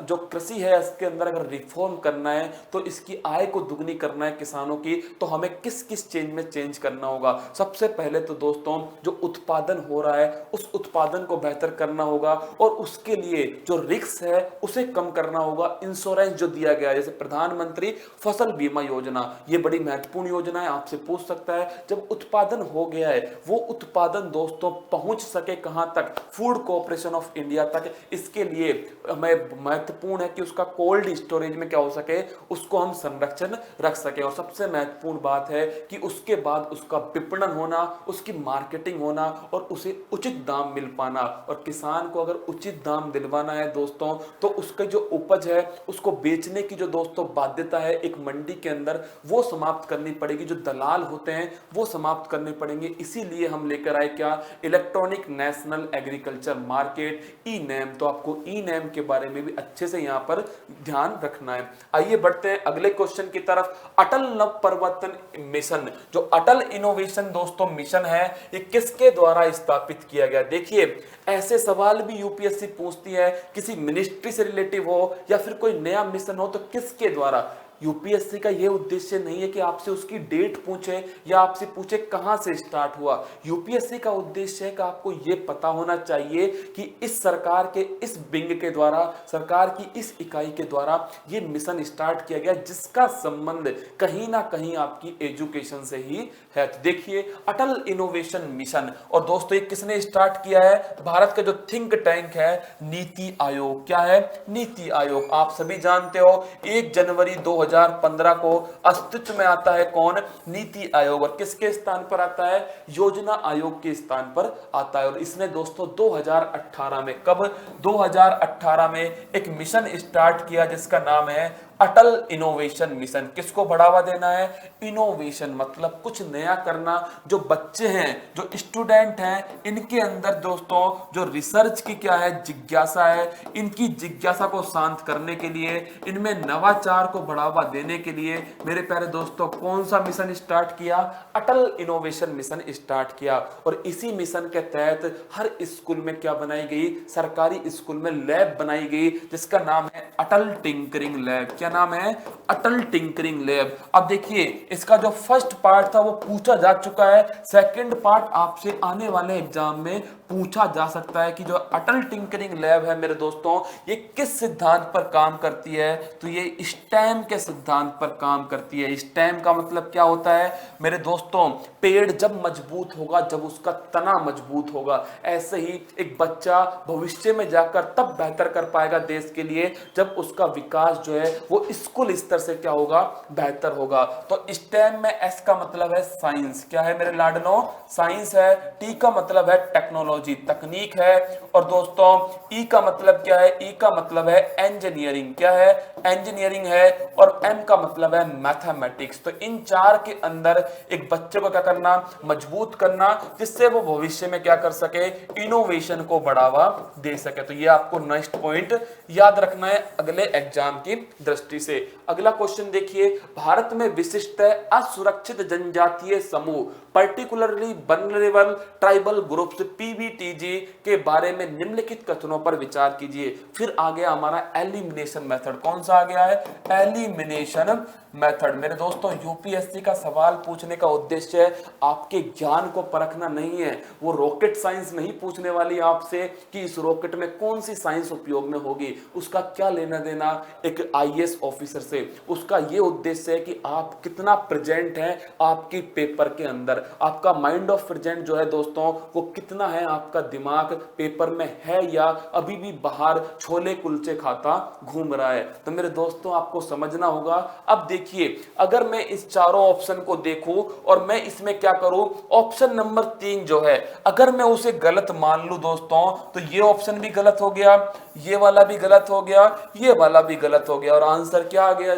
जो कृषि है इसके अंदर अगर रिफॉर्म करना है, तो इसकी आय को दुगनी करना है किसानों की, तो हमें किस किस चेंज में चेंज करना होगा? सबसे पहले तो दोस्तों जो उत्पादन हो रहा है उस उत्पादन को बेहतर करना होगा, और उसके लिए जो रिस्क है उसे कम करना होगा। इंश्योरेंस जो दिया गया है, जैसे प्रधानमंत्री फसल बीमा योजना, ये बड़ी महत्वपूर्ण योजना है। आपसे पूछ सकता है, जब उत्पादन हो गया है, वो उत्पादन दोस्तों पहुंच सके कहां तक? फूड कॉर्पोरेशन ऑफ इंडिया तक। इसके लिए हमें महत्वपूर्ण है कि उसका कोल्ड स्टोरेज में क्या हो सके, उसको हम संरक्षण रख सके। और सबसे महत्वपूर्ण बात है कि उसके बाद उसका विपणन होना, उसकी मार्केटिंग होना, और उसे उचित दाम मिल पाना, और किसान को अगर उचित दाम दिलवाना है दोस्तों, तो उसका जो उपज है उसको बेचने की जो दोस्तों बाध्यता है एक मंडी के अंदर, वो समाप्त करनी पड़ेगी। जो दलाल होते हैं वो समाप्त करने पड़ेंगे। इसीलिए हम लेकर आए क्या, electronic national agriculture market, e NAM. तो आपको ई नैम के बारे में भी अच्छे से यहां पर ध्यान रखना है। आइए बढ़ते हैं अगले क्वेश्चन की तरफ। अटल नव परिवर्तन मिशन, जो अटल इनोवेशन दोस्तों मिशन है, ये किसके द्वारा स्थापित किया गया? देखिए, ऐसे सवाल भी यूपीएससी पूछती है, किसी मिनिस्ट्री से रिलेटिव हो या फिर कोई नया मिशन हो, तो किसके द्वारा। यूपीएससी का यह उद्देश्य नहीं है कि आपसे उसकी डेट पूछे या आपसे पूछे कहां से स्टार्ट हुआ। यूपीएससी का उद्देश्य है कि आपको यह पता होना चाहिए कि इस सरकार के इस विंग के द्वारा, सरकार की इस इकाई के द्वारा यह मिशन स्टार्ट किया गया, जिसका संबंध कहीं ना कहीं आपकी एजुकेशन से ही है। तो देखिए, अटल इनोवेशन मिशन, और दोस्तों ये किसने स्टार्ट किया है? भारत का जो थिंक टैंक है नीति आयोग। क्या है? नीति आयोग। आप सभी जानते हो 1 जनवरी 2015 को अस्तित्व में आता है कौन? नीति आयोग। और किसके स्थान पर आता है? योजना आयोग के स्थान पर आता है। और इसने दोस्तों 2018 में, कब? 2018 में एक मिशन स्टार्ट किया जिसका नाम है अटल इनोवेशन मिशन। किसको बढ़ावा देना है? इनोवेशन, मतलब कुछ नया करना। जो बच्चे हैं, जो स्टूडेंट हैं, इनके अंदर दोस्तों जो रिसर्च की क्या है, जिज्ञासा है, इनकी जिज्ञासा को शांत करने के लिए, इनमें नवाचार को बढ़ावा देने के लिए मेरे प्यारे दोस्तों कौन सा मिशन स्टार्ट किया? अटल इनोवेशन मिशन स्टार्ट किया। और इसी मिशन के तहत हर स्कूल में क्या बनाई गई? सरकारी स्कूल में लैब बनाई गई जिसका नाम है अटल टिंकरिंग लैब। क्या नाम है? अटल टिंकरिंग लैब। अब देखिए, इसका जो फर्स्ट पार्ट था वो पूछा जा चुका है, सेकंड पार्ट आपसे आने वाले एग्जाम में पूछा जा सकता है कि जो अटल टिंकरिंग लैब है मेरे दोस्तों, ये किस सिद्धांत पर काम करती है? तो ये स्टेम के सिद्धांत पर काम करती है। स्टेम का मतलब क्या होता है मेरे दोस्तों? पेड़ जब मजबूत होगा, जब उसका तना मजबूत होगा, ऐसे ही एक बच्चा भविष्य में जाकर तब बेहतर कर पाएगा देश के लिए जब उसका विकास जो है वो स्कूल स्तर से क्या होगा? बेहतर होगा। तो स्टेम में एस का मतलब है साइंस। क्या है मेरे लाडलो? साइंस है। टी का मतलब है टेक्नोलॉजी, तकनीक है। और दोस्तों ई का मतलब क्या है? ई का मतलब है इंजीनियरिंग। क्या है? इंजीनियरिंग है। और एम का मतलब है मैथमेटिक्स। तो इन चार के अंदर एक बच्चे को क्या करना? मजबूत करना, जिससे वो भविष्य में क्या कर सके? इनोवेशन को बढ़ावा दे सके। तो ये आपको नेक्स्ट पॉइंट याद रखना है अगले एग्जाम की दृष्टि से। अगला क्वेश्चन देखिए, भारत में विशिष्ट असुरक्षित जनजातीय समूह particularly vulnerable tribal groups PVTG के बारे में निम्नलिखित कथनों पर विचार कीजिए। फिर आ गया हमारा एलिमिनेशन मेथड। कौन सा आ गया है? Elimination method. मेरे दोस्तों यूपीएससी का सवाल पूछने का उद्देश्य आपके ज्ञान को परखना नहीं है। वो रॉकेट साइंस नहीं पूछने वाली आपसे कि इस रॉकेट में कौन सी साइंस उपयोग में होगी, उसका क्या लेना देना एक आईएएस ऑफिसर से। उसका ये उद्देश्य है कि आप कितना प्रेजेंट हैं आपकी पेपर के अंदर, आपका माइंड ऑफ प्रेजेंट जो है दोस्तों वो कितना है, आपका दिमाग पेपर में है या अभी भी बाहर छोले कुलचे खाता घूम रहा है। तो मेरे दोस्तों आपको समझना होगा। अब देखिए, अगर मैं इस चारों ऑप्शन को देखूं और मैं इसमें क्या करूं, ऑप्शन नंबर 3 जो है अगर मैं उसे गलत मान लूं दोस्तों, तो ये ऑप्शन भी गलत हो गया, ये वाला भी गलत हो गया, ये वाला भी गलत हो गया। और आंसर क्या आ गया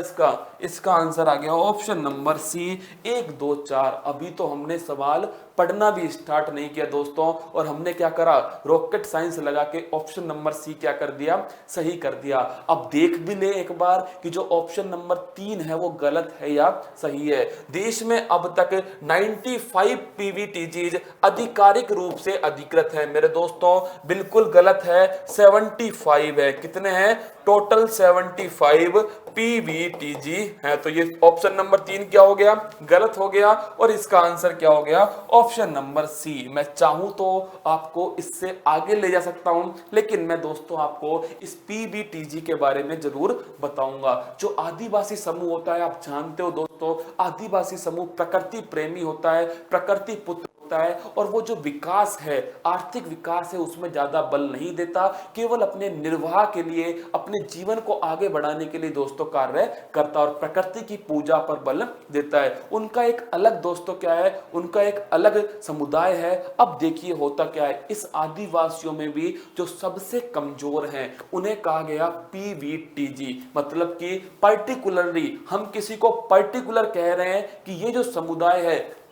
इसका आंसर आ गया ऑप्शन नंबर सी, 1 2 4। अभी तो हमने सवाल पढ़ना भी स्टार्ट नहीं किया दोस्तों, और हमने क्या करा? रॉकेट साइंस लगा के ऑप्शन नंबर सी क्या कर दिया? सही कर दिया। अब देख भी ले एक बार कि जो ऑप्शन नंबर 3 है वो गलत है या सही है। देश में अब तक 95 पीवीटीजीज आधिकारिक रूप से अधिकृत है मेरे दोस्तों, बिल्कुल गलत है, 75 है। कितने हैं? टोटल 75 पीवीटीजी है। तो ये ऑप्शन नंबर 3 क्या हो गया? गलत हो गया। और इसका आंसर क्या हो गया? Option number C. मैं चाहूं तो आपको इससे आगे ले जा सकता हूं, लेकिन मैं दोस्तों आपको इस पीवीटीजी के बारे में जरूर बताऊंगा। जो आदिवासी समूह होता है, आप जानते हो दोस्तों, आदिवासी समूह प्रकृति प्रेमी होता है, प्रकृति पुत्र होता है और वो जो विकास है, आर्थिक विकास है, उसमें ज्यादा बल नहीं देता, केवल अपने निर्वाह के लिए, अपने जीवन को आगे बढ़ाने के लिए दोस्तों कार्य करता और प्रकृति की पूजा पर बल देता है। उनका एक अलग दोस्तों क्या है, उनका एक अलग समुदाय है। अब देखिए होता क्या है, इस आदिवासियों में भी जो सबसे कमजोर हैं उन्हें कहा गया पीवीटीजी, मतलब कि पर्टिकुलरली, हम किसी को पर्टिकुलर कह रहे हैं कि ये जो समुदाय है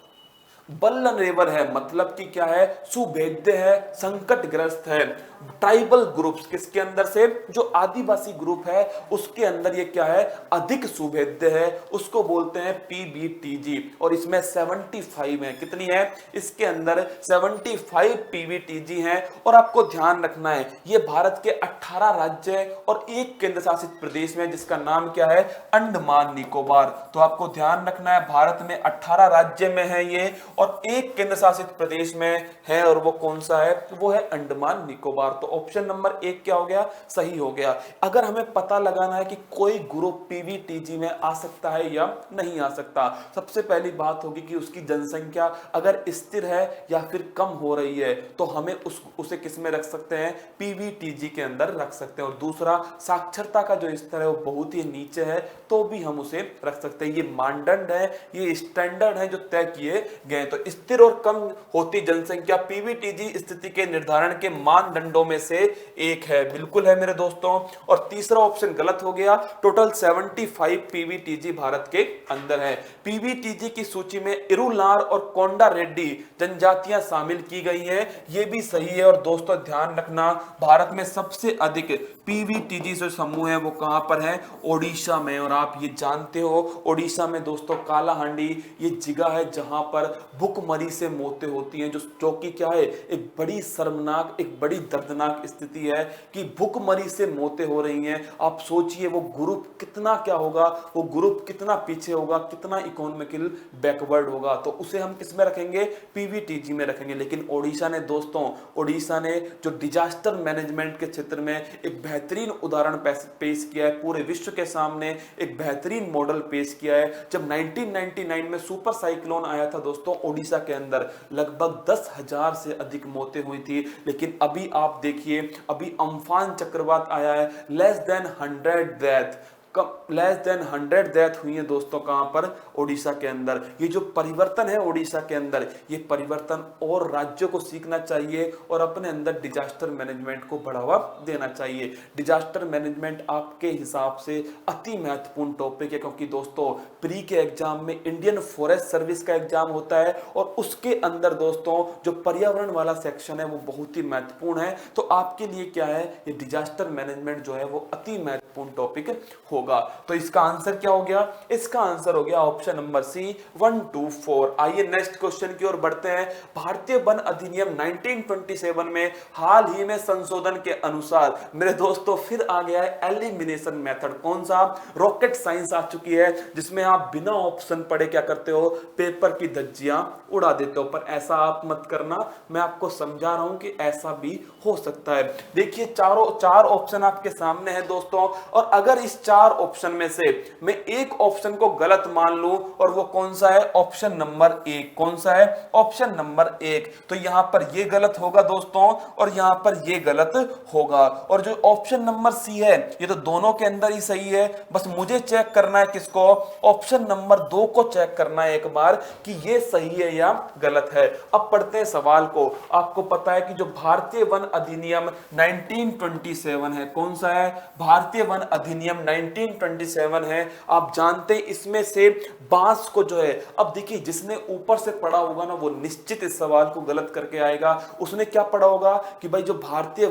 वल्नरेबल है, मतलब कि क्या है, सुभेद्य है, संकटग्रस्त है। ट्राइबल ग्रुप्स, किसके अंदर से, जो आदिवासी ग्रुप है उसके अंदर ये क्या है, अधिक सुभेद्य है, उसको बोलते हैं पीवीटीजी। और इसमें 75 है, कितनी है, इसके अंदर 75 पीवीटीजी हैं। और आपको ध्यान रखना है ये भारत के 18 राज्य और एक केंद्र शासित प्रदेश में, जिसका नाम क्या है, अंडमान निकोबार। तो आपको ध्यान रखना है भारत में 18 राज्य में है ये और एक केंद्र शासित प्रदेश में है, और वो कौन सा है, वो है अंडमान निकोबार। तो ऑप्शन नंबर 1 क्या हो गया, सही हो गया। अगर हमें पता लगाना है कि कोई ग्रुप पीवीटीजी में आ सकता है या नहीं आ सकता, सबसे पहली बात होगी कि उसकी जनसंख्या अगर स्थिर है या फिर कम हो रही है, तो हमें उसे किस में रख सकते हैं, पीवीटीजी के अंदर रख सकते हैं। और दूसरा, साक्षरता का जो स्तर है वो बहुत ही नीचे है, तो भी हम उसे रख सकते हैं। ये मानदंड है, ये स्टैंडर्ड है जो तय किए गए। तो स्थिर और कम होती जनसंख्या पीवीटीजी स्थिति के निर्धारण के मानदंडों में से एक है, बिल्कुल है मेरे दोस्तों। और तीसरा ऑप्शन गलत हो गया, टोटल 75 पीवीटीजी भारत के अंदर है। पीवीटीजी की सूची में इरुलार और कोंडा रेड्डी जनजातियां शामिल की गई हैं, ये भी सही है। और दोस्तों ध्यान रखना, भारत में सबसे अधिक पीवीटीजी जो समूह है वो कहां पर है, ओडिशा में। और आप ये जानते हो ओडिशा में दोस्तों कालाहांडी ये जगह है जहां पर भुखमरी से मौतें होती हैं, जो कि क्या है, एक बड़ी शर्मनाक, एक बड़ी दर्दनाक स्थिति है कि भुखमरी से मौतें हो रही हैं। आप सोचिए वो ग्रुप कितना क्या होगा, वो ग्रुप कितना पीछे होगा, कितना इकोनॉमिकल बैकवर्ड होगा। तो उसे हम किस में रखेंगे, पीवीटीजी में रखेंगे। लेकिन ओडिशा ने दोस्तों, ओडिशा ने जो डिजास्टर मैनेजमेंट के क्षेत्र में एक बेहतरीन उदाहरण पेश किया है, पूरे विश्व के सामने एक बेहतरीन मॉडल पेश किया है। जब 1999 में सुपर साइक्लोन आया था दोस्तों, ओडिशा के अंदर लगभग 10,000 से अधिक मौतें हुई थी। लेकिन अभी आप देखिए, अभी अम्फान चक्रवात आया है, लेस देन 100 डेथ हुई है दोस्तों, कहां पर, ओडिशा के अंदर। ये जो परिवर्तन है ओडिशा के अंदर, ये परिवर्तन और राज्यों को सीखना चाहिए और अपने अंदर डिजास्टर मैनेजमेंट को बढ़ावा देना चाहिए। डिजास्टर मैनेजमेंट आपके हिसाब से अति महत्वपूर्ण टॉपिक है, क्योंकि दोस्तों प्री के एग्जाम में इंडियन फॉरेस्ट सर्विस का एग्जाम होता है और उसके अंदर दोस्तों जो पर्यावरण वाला सेक्शन है वो बहुत ही महत्वपूर्ण है। तो आपके लिए क्या है, ये डिजास्टर मैनेजमेंट जो है वो अति महत्वपूर्ण टॉपिक होगा। तो इसका आंसर क्या हो गया, इसका आंसर हो गया ऑप्शन नंबर सी, 1 2 4। आइए नेक्स्ट क्वेश्चन की ओर बढ़ते हैं। भारतीय वन अधिनियम 1927 में हाल ही में संशोधन के अनुसार मेरे दोस्तों फिर आ गया है एलिमिनेशन मेथड। कौन सा, रॉकेट साइंस आ चुकी है, जिसमें आप बिना ऑप्शन पढ़े क्या करते हो, पेपर की धज्जियां उड़ा देते हो। पर ऐसा आप मत करना, मैं आपको समझा रहा हूं कि ऐसा भी हो सकता है। देखिए चार ऑप्शन आपके सामने है दोस्तों, और अगर इस 4 ऑप्शन में से मैं एक ऑप्शन को गलत मान लूं, और वो कौन सा है, ऑप्शन नंबर 1। कौन सा है, ऑप्शन नंबर 1। तो यहां पर ये गलत होगा दोस्तों, और यहां पर ये गलत होगा। और जो ऑप्शन नंबर सी है, ये तो दोनों के अंदर ही सही है। बस मुझे चेक करना है किसको, ऑप्शन नंबर 2 को चेक करना है एक बार कि ये सही है या गलत है। अब पढ़ते हैं सवाल को। आपको पता है कि जो भारतीय वन अधिनियम 1927 है, कौन सा है, भारतीय वन अधिनियम 1927 है। आप जानते हैं इसमें से बांस को जो है, अब देखिए जिसने ऊपर से पढ़ा होगा ना वो निश्चित इस सवाल को गलत करके आएगा। उसने क्या पढ़ा होगा कि भाई जो भारतीय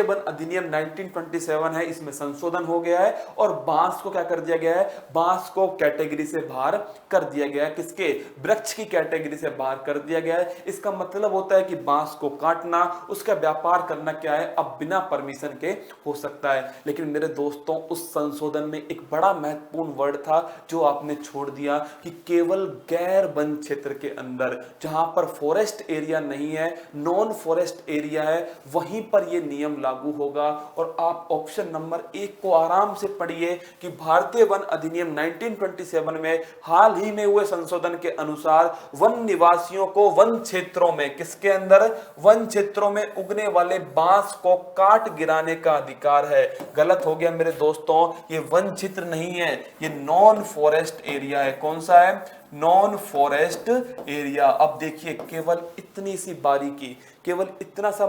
वन अधिनियम 1927 है इसमें संशोधन हो गया है और बांस को क्या कर दिया गया है, बांस को कैटेगरी से बाहर कर दिया गया है। किसके, वृक्ष की कैटेगरी से बाहर कर दिया गया है। इसका मतलब होता है कि बांस को काटना, उसका व्यापार करना क्या है, अब बिना परमिशन के हो सकता है। लेकिन मेरे दोस्तों उस संशोधन में एक बड़ा महत्वपूर्ण वर्ड था जो आपने छोड़ दिया कि केवल गैर वन क्षेत्र के अंदर, जहां पर फॉरेस्ट एरिया नहीं है, नॉन फॉरेस्ट एरिया है, वहीं पर यह नियम लागू होगा। और आप ऑप्शन नंबर 1 को आराम से पढ़िए कि भारतीय वन अधिनियम 1927 में हाल ही में हुए संशोधन के अनुसार वन निवासियों को वन क्षेत्रों में, किसके अंदर, वन क्षेत्रों में उगने वाले बांस को काट गिराने का अधिकार है। गलत हो गया मेरे दोस्तों, ये वन क्षेत्र नहीं है, ये नॉन फॉरेस्ट एरिया है। कौन सा है, नॉन फॉरेस्ट एरिया। अब देखिए केवल इतनी सी बारीकी, केवल इतना सा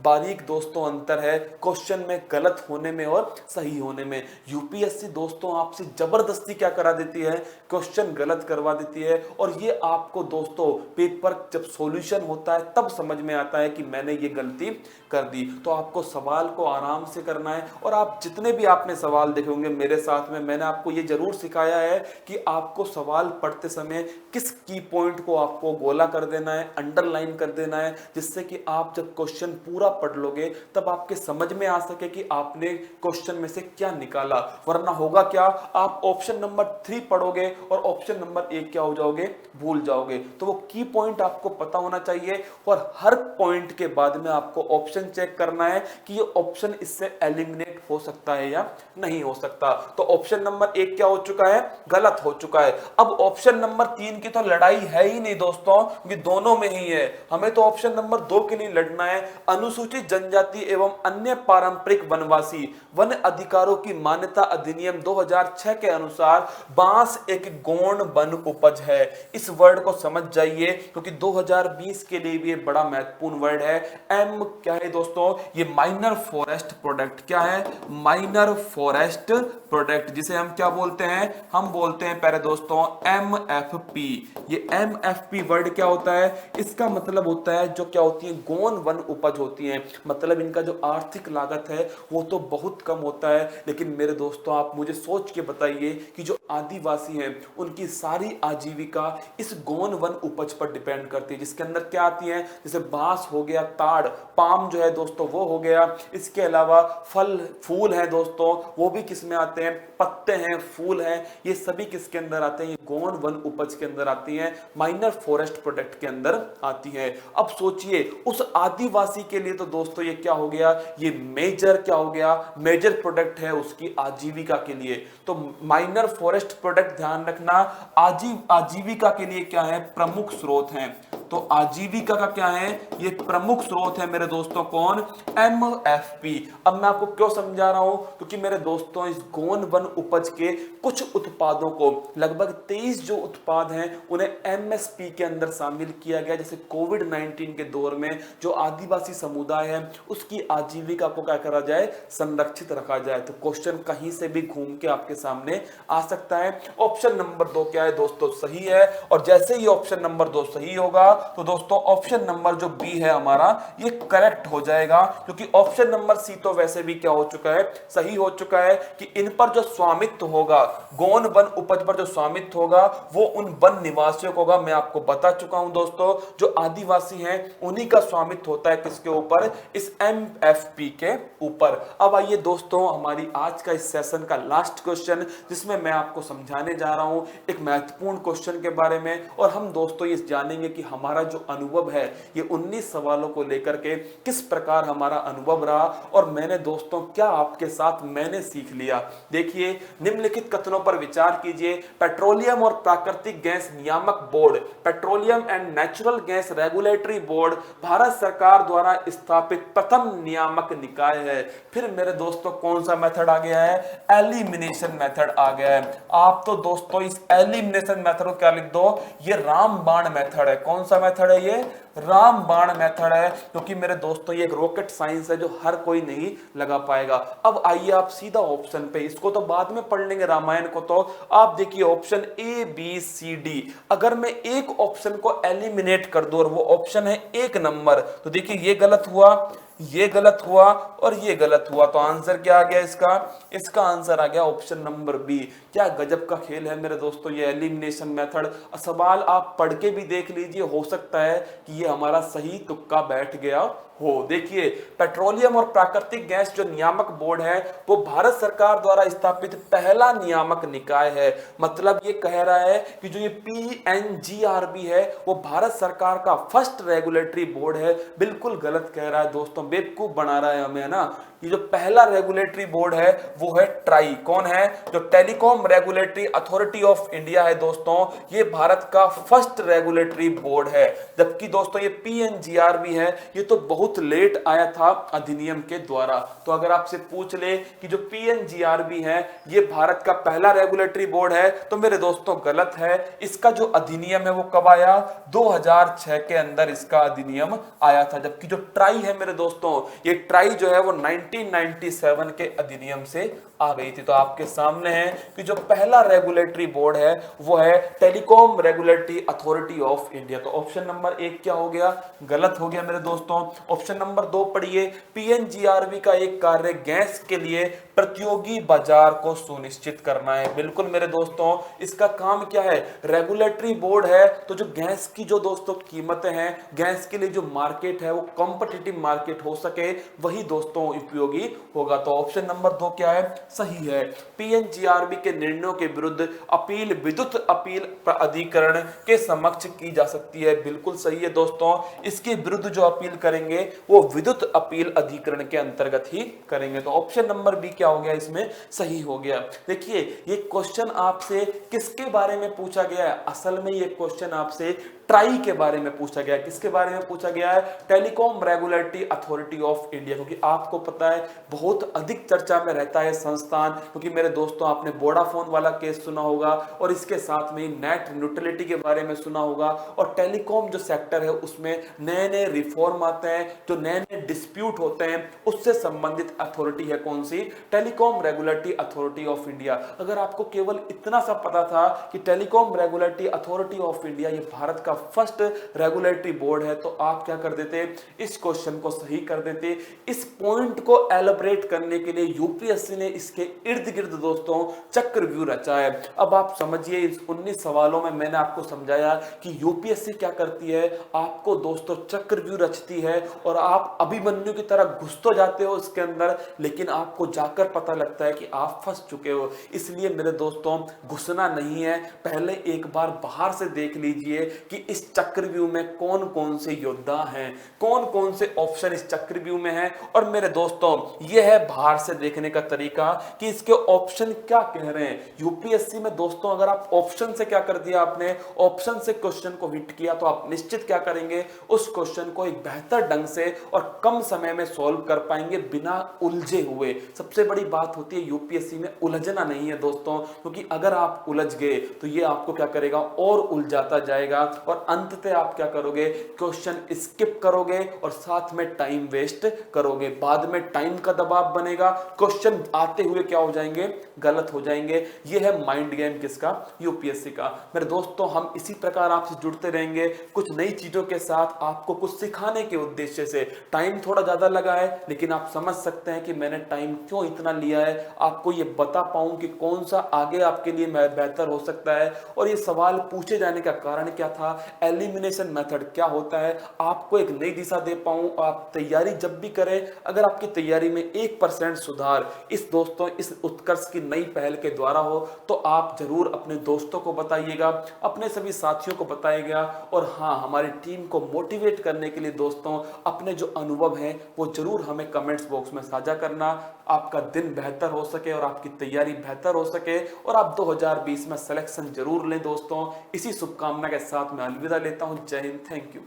बारीक दोस्तों अंतर है क्वेश्चन में गलत होने में और सही होने में। यूपीएससी दोस्तों आपसे जबरदस्ती क्या करा देती है, क्वेश्चन गलत करवा देती है। और ये आपको दोस्तों पेपर जब सॉल्यूशन होता है तब समझ में आता है कि मैंने ये गलती कर दी। तो आपको सवाल को आराम से करना है। और आप जितने भी आपने सवाल देखे होंगे मेरे साथ में, मैंने आपको ये जरूर सिखाया है कि आपको सवाल पढ़ते समय किस की पॉइंट को आपको गोला कर देना है, अंडरलाइन कर देना है, जिससे कि आप जब क्वेश्चन पूरा पढ़ लोगे तब आपके समझ में आ सके कि आपने क्वेश्चन में से क्या निकाला। वरना होगा क्या, आप ऑप्शन नंबर 3 पढ़ोगे और ऑप्शन नंबर 1 क्या हो जाओगे, भूल जाओगे। तो वो की पॉइंट आपको पता होना चाहिए और हर पॉइंट के बाद में आपको ऑप्शन चेक करना है कि ये ऑप्शन इससे एलिमिनेट हो सकता है या नहीं हो सकता। तो ऑप्शन नंबर 1 क्या हो चुका है, गलत हो चुका है। अब ऑप्शन नंबर 3 की तो लड़ाई है ही नहीं दोस्तों, क्योंकि दोनों में ही है। हमें तो ऑप्शन नंबर 2 के लिए लड़ना है। अनुसूचित जनजाति एवं अन्य पारंपरिक वनवासी वन अधिकारों की मान्यता अधिनियम 2006 के अनुसार बांस एक गौण वन उपज है। इस वर्ड को समझ जाइए क्योंकि 2020 के लिए भी बड़ा महत्वपूर्ण वर्ड है। एम क्या है दोस्तों, ये माइनर फॉरेस्ट प्रोडक्ट। क्या है, माइनर फॉरेस्ट प्रोडक्ट, जिसे हम क्या बोलते हैं, हम बोलते हैं प्यारे दोस्तों MFP। ये MFP वर्ड क्या होता है, इसका मतलब होता है जो क्या होती है, गौण वन उपज होती है। मतलब इनका जो आर्थिक लागत है वो तो बहुत कम होता है। लेकिन मेरे दोस्तों आप मुझे सोच के बताइए कि जो आदिवासी हैं उनकी सारी आजीविका इस गौण वन उपज पर डिपेंड करती है, जिसके अंदर क्या आती है, जैसे बांस हो गया, ताड़, पाम जो है दोस्तों वो हो गया। इसके अलावा फल फूल है दोस्तों, वो भी किस में आते हैं, पत्ते हैं, फूल हैं, ये सभी किसके अंदर आते हैं, ये गौण वन उपज के अंदर आती हैं, माइनर फॉरेस्ट प्रोडक्ट के अंदर आती है। अब सोचिए उस आदिवासी के लिए तो दोस्तों ये क्या हो गया, ये मेजर क्या हो गया, मेजर प्रोडक्ट है उसकी आजीविका के लिए। तो माइनर फॉरेस्ट प्रोडक्ट ध्यान रखना, आजीविका के लिए क्या है, प्रमुख स्रोत हैं। तो आजीविका का क्या है, ये प्रमुख स्रोत है मेरे दोस्तों, कौन, MFP। अब मैं आपको क्यों समझा रहा हूं, क्योंकि मेरे दोस्तों इस गौण वन उपज के कुछ उत्पादों को, लगभग 23 जो उत्पाद हैं उन्हें MSP के अंदर शामिल किया गया। जैसे कोविड-19 के दौर में जो आदिवासी समुदाय है उसकी आजीविका को क्या करा जाए, संरक्षित रखा जाए। तो क्वेश्चन कहीं से भी घूम के आपके सामने आ सकता है। ऑप्शन नंबर 2 क्या है दोस्तों, सही है। और जैसे ही ऑप्शन नंबर 2 सही होगा तो दोस्तों ऑप्शन नंबर जो बी है हमारा ये करेक्ट हो जाएगा, क्योंकि ऑप्शन नंबर सी तो वैसे भी क्या हो चुका है, सही हो चुका है कि इन पर जो स्वामित्व होगा, गौण वन उपज पर जो स्वामित्व होगा वो उन वन निवासियों को होगा। मैं आपको बता चुका हूं दोस्तों, जो आदिवासी हैं उन्हीं का स्वामित्व होता है किसके ऊपर, इस MFP के ऊपर। अब आइए दोस्तों हमारी आज का इस सेशन का लास्ट क्वेश्चन, जिसमें मैं आपको समझाने जा रहा हूं एक महत्वपूर्ण क्वेश्चन के बारे में। और हम दोस्तों ये जानेंगे कि हमारा जो अनुभव है ये 19 सवालों को लेकर के किस प्रकार हमारा अनुभव रहा और मैंने दोस्तों क्या आपके साथ मैंने सीख लिया। देखिए निम्नलिखित कथनों पर विचार कीजिए। पेट्रोलियम और प्राकृतिक गैस नियामक board, petroleum and natural gas regulatory board Bharat सरकार द्वारा स्थापित प्रथम नियामक निकाय है। फिर मेरे दोस्तों कौन सा मेथड आ गया है, एलिमिनेशन मेथड आ गया है। आप तो दोस्तों इस एलिमिनेशन मेथड को क्या लिख दो, ये रामबाण मेथड है। कौन सा मेथड है, ये रामबाण मेथड है, क्योंकि मेरे दोस्तों ये एक रॉकेट साइंस है जो हर कोई नहीं लगा पाएगा। अब आइए आप सीधा ऑप्शन पे, इसको तो बाद में पढ़ लेंगे रामायण को। तो आप देखिए ऑप्शन ABCD, अगर मैं एक ऑप्शन को एलिमिनेट कर दूं और वो ऑप्शन है 1 नंबर, तो देखिए ये गलत हुआ, ये गलत हुआ और ये गलत हुआ, तो आंसर क्या आ गया इसका? इसका आंसर आ गया ऑप्शन नंबर बी। क्या गजब का खेल है मेरे दोस्तों ये एलिमिनेशन मेथड। सवाल आप पढ़ के भी देख लीजिए, हो सकता है कि ये हमारा सही तुक्का बैठ गया हो। देखिए, पेट्रोलियम और प्राकृतिक गैस जो नियामक बोर्ड है वो भारत सरकार द्वारा स्थापित पहला नियामक निकाय है। मतलब ये कह रहा है कि जो ये पीएनजीआरबी है वो भारत सरकार का फर्स्ट रेगुलेटरी बोर्ड है। बिल्कुल गलत कह रहा है दोस्तों, बेवकूफ बना रहा है हमें, है ना। ये जो पहला रेगुलेटरी बोर्ड है वो है ट्राई। कौन है? जो telecom Regulatory Authority of India है दोस्तों, ये भारत का फर्स्ट रेगुलेटरी बोर्ड है। जबकि दोस्तों ये पीएनजीआरबी है, ये तो बहुत लेट आया था अधिनियम के द्वारा। तो अगर आपसे पूछ ले कि जो पीएनजीआरबी है ये भारत का पहला रेगुलेटरी बोर्ड है, तो मेरे दोस्तों गलत है। इसका जो अधिनियम है वो कब आया? 2006 के अंदर इसका अधिनियम आया था। जबकि जो ट्राई है मेरे दोस्तों, ये ट्राई जो है वो 1997 के अधिनियम से आ गई थी। तो आपके सामने है कि जो पहला रेगुलेटरी बोर्ड है वो है telecom Regulatory Authority of India. तो ऑप्शन नंबर 1 क्या हो गया? गलत हो गया मेरे दोस्तों। ऑप्शन नंबर 2 पढ़िए, पीएनजीआरबी का एक कार्य गैस के लिए प्रतियोगी बाजार को सुनिश्चित करना है। बिल्कुल मेरे दोस्तों, इसका काम क्या है? रेगुलेटरी बोर्ड है तो जो गैस की जो दोस्तों कीमतें हैं, गैस के लिए जो मार्केट है वो कॉम्पिटिटिव मार्केट हो सके, वही दोस्तों उपयोगी होगा। तो ऑप्शन नंबर 2 क्या है? सही है। पीएनजीआरबी के निर्णयों के विरुद्ध अपील विद्युत अपील प्राधिकरण के समक्ष की जा सकती है। बिल्कुल सही है दोस्तों, इसके विरुद्ध जो अपील करेंगे वो विद्युत अपील अधिकरण के अंतर्गत ही करेंगे। तो ऑप्शन नंबर बी क्या हो गया? इसमें सही हो गया। देखिए, ये क्वेश्चन आपसे किसके बारे में पूछा गया है? असल में ये क्वेश्चन आपसे ट्राई के बारे में पूछा गया है। किसके बारे में पूछा गया है? Telecom Regulatory Authority of India. क्योंकि आपको पता है बहुत अधिक चर्चा में रहता है संस्थान, क्योंकि मेरे दोस्तों आपने वोडाफोन वाला केस सुना होगा और इसके साथ में नेट न्यूट्रलिटी के बारे में सुना होगा। और टेलीकॉम जो सेक्टर है उसमें नए नए रिफॉर्म आते हैं, जो नए नए डिस्प्यूट होते हैं, उससे संबंधित अथॉरिटी है कौन सी? Telecom Regulatory Authority of India. अगर आपको केवल इतना सा पता था कि Telecom Regulatory Authority of India ये भारत का फर्स्ट रेगुलेटरी बोर्ड है, तो आप क्या कर देते? इस क्वेश्चन को सही कर देते। इस पॉइंट को एलैबोरेट करने के लिए यूपीएससी ने इसके इर्द गिर्द दोस्तों चक्रव्यूह रचा है। अब आप समझिए, इस 19 सवालों में मैंने आपको समझाया कि यूपीएससी क्या करती है, आपको दोस्तों चक्रव्यूह रचती है और आप अभिमन्यु की तरह घुस तो जाते हो इसके अंदर, लेकिन आपको जाकर पता लगता है कि आप फंस चुके हो। इसलिए मेरे दोस्तों घुसना नहीं है, पहले एक बार बाहर से देख लीजिए कि इस चक्रव्यूह में कौन कौन से योद्धा हैं, कौन कौन से ऑप्शन इस चक्रव्यूह में हैं। और मेरे दोस्तों यह है बाहर से देखने का तरीका कि इसके ऑप्शन क्या कह रहे हैं। यूपीएससी में दोस्तों अगर आप ऑप्शन से क्या कर दिया, आपने ऑप्शन से क्वेश्चन को हिट किया, तो आप निश्चित क्या करेंगे? उस क्वेश्चन को एक बेहतर ढंग से और कम समय में सॉल्व कर पाएंगे बिना उलझे हुए। सबसे बड़ी बात होती है यूपीएससी में उलझना नहीं है दोस्तों, क्योंकि अगर आप उलझ गए तो ये आपको क्या करेगा? और उलझाता जाएगा और अंततः आप क्या करोगे? क्वेश्चन स्किप करोगे और साथ में टाइम वेस्ट करोगे। बाद में टाइम का दबाव बनेगा, क्वेश्चन आते हुए क्या हो जाएंगे? गलत हो जाएंगे। ये है माइंड गेम किसका? यूपीएससी का। मेरे दोस्तों हम इसी प्रकार आपसे जुड़ते रहेंगे कुछ नई चीजों के साथ, आपको कुछ सिखाने के उद्देश्य से। टाइम थोड़ा ज्यादा लगा है, लेकिन आप समझ सकते हैं कि मैंने टाइम क्यों इतना लिया है, आपको ये बता पाऊं कि कौन सा आगे आपके लिए बेहतर हो सकता है। और ये सवाल पूछे जाने का कारण क्या था, एलिमिनेशन मेथड क्या होता है, आपको एक नई दिशा दे पाऊं। आप तैयारी जब भी करें, अगर आपकी तैयारी में 1% सुधार इस दोस्तों इस उत्कर्ष की नई पहल के द्वारा हो, तो आप जरूर अपने दोस्तों को बताइएगा, अपने सभी साथियों को बताइएगा। और हाँ, हमारी टीम को मोटिवेट करने के लिए दोस्तों अपने जो अनुभव हैं वो जरूर हमें कमेंट्स बॉक्स में साझा करना। आपका दिन बेहतर हो सके और आपकी तैयारी बेहतर हो सके और आप 2020 में सिलेक्शन जरूर लें दोस्तों। इसी शुभकामना के साथ मैं अलविदा लेता हूं। जय हिंद, थैंक यू।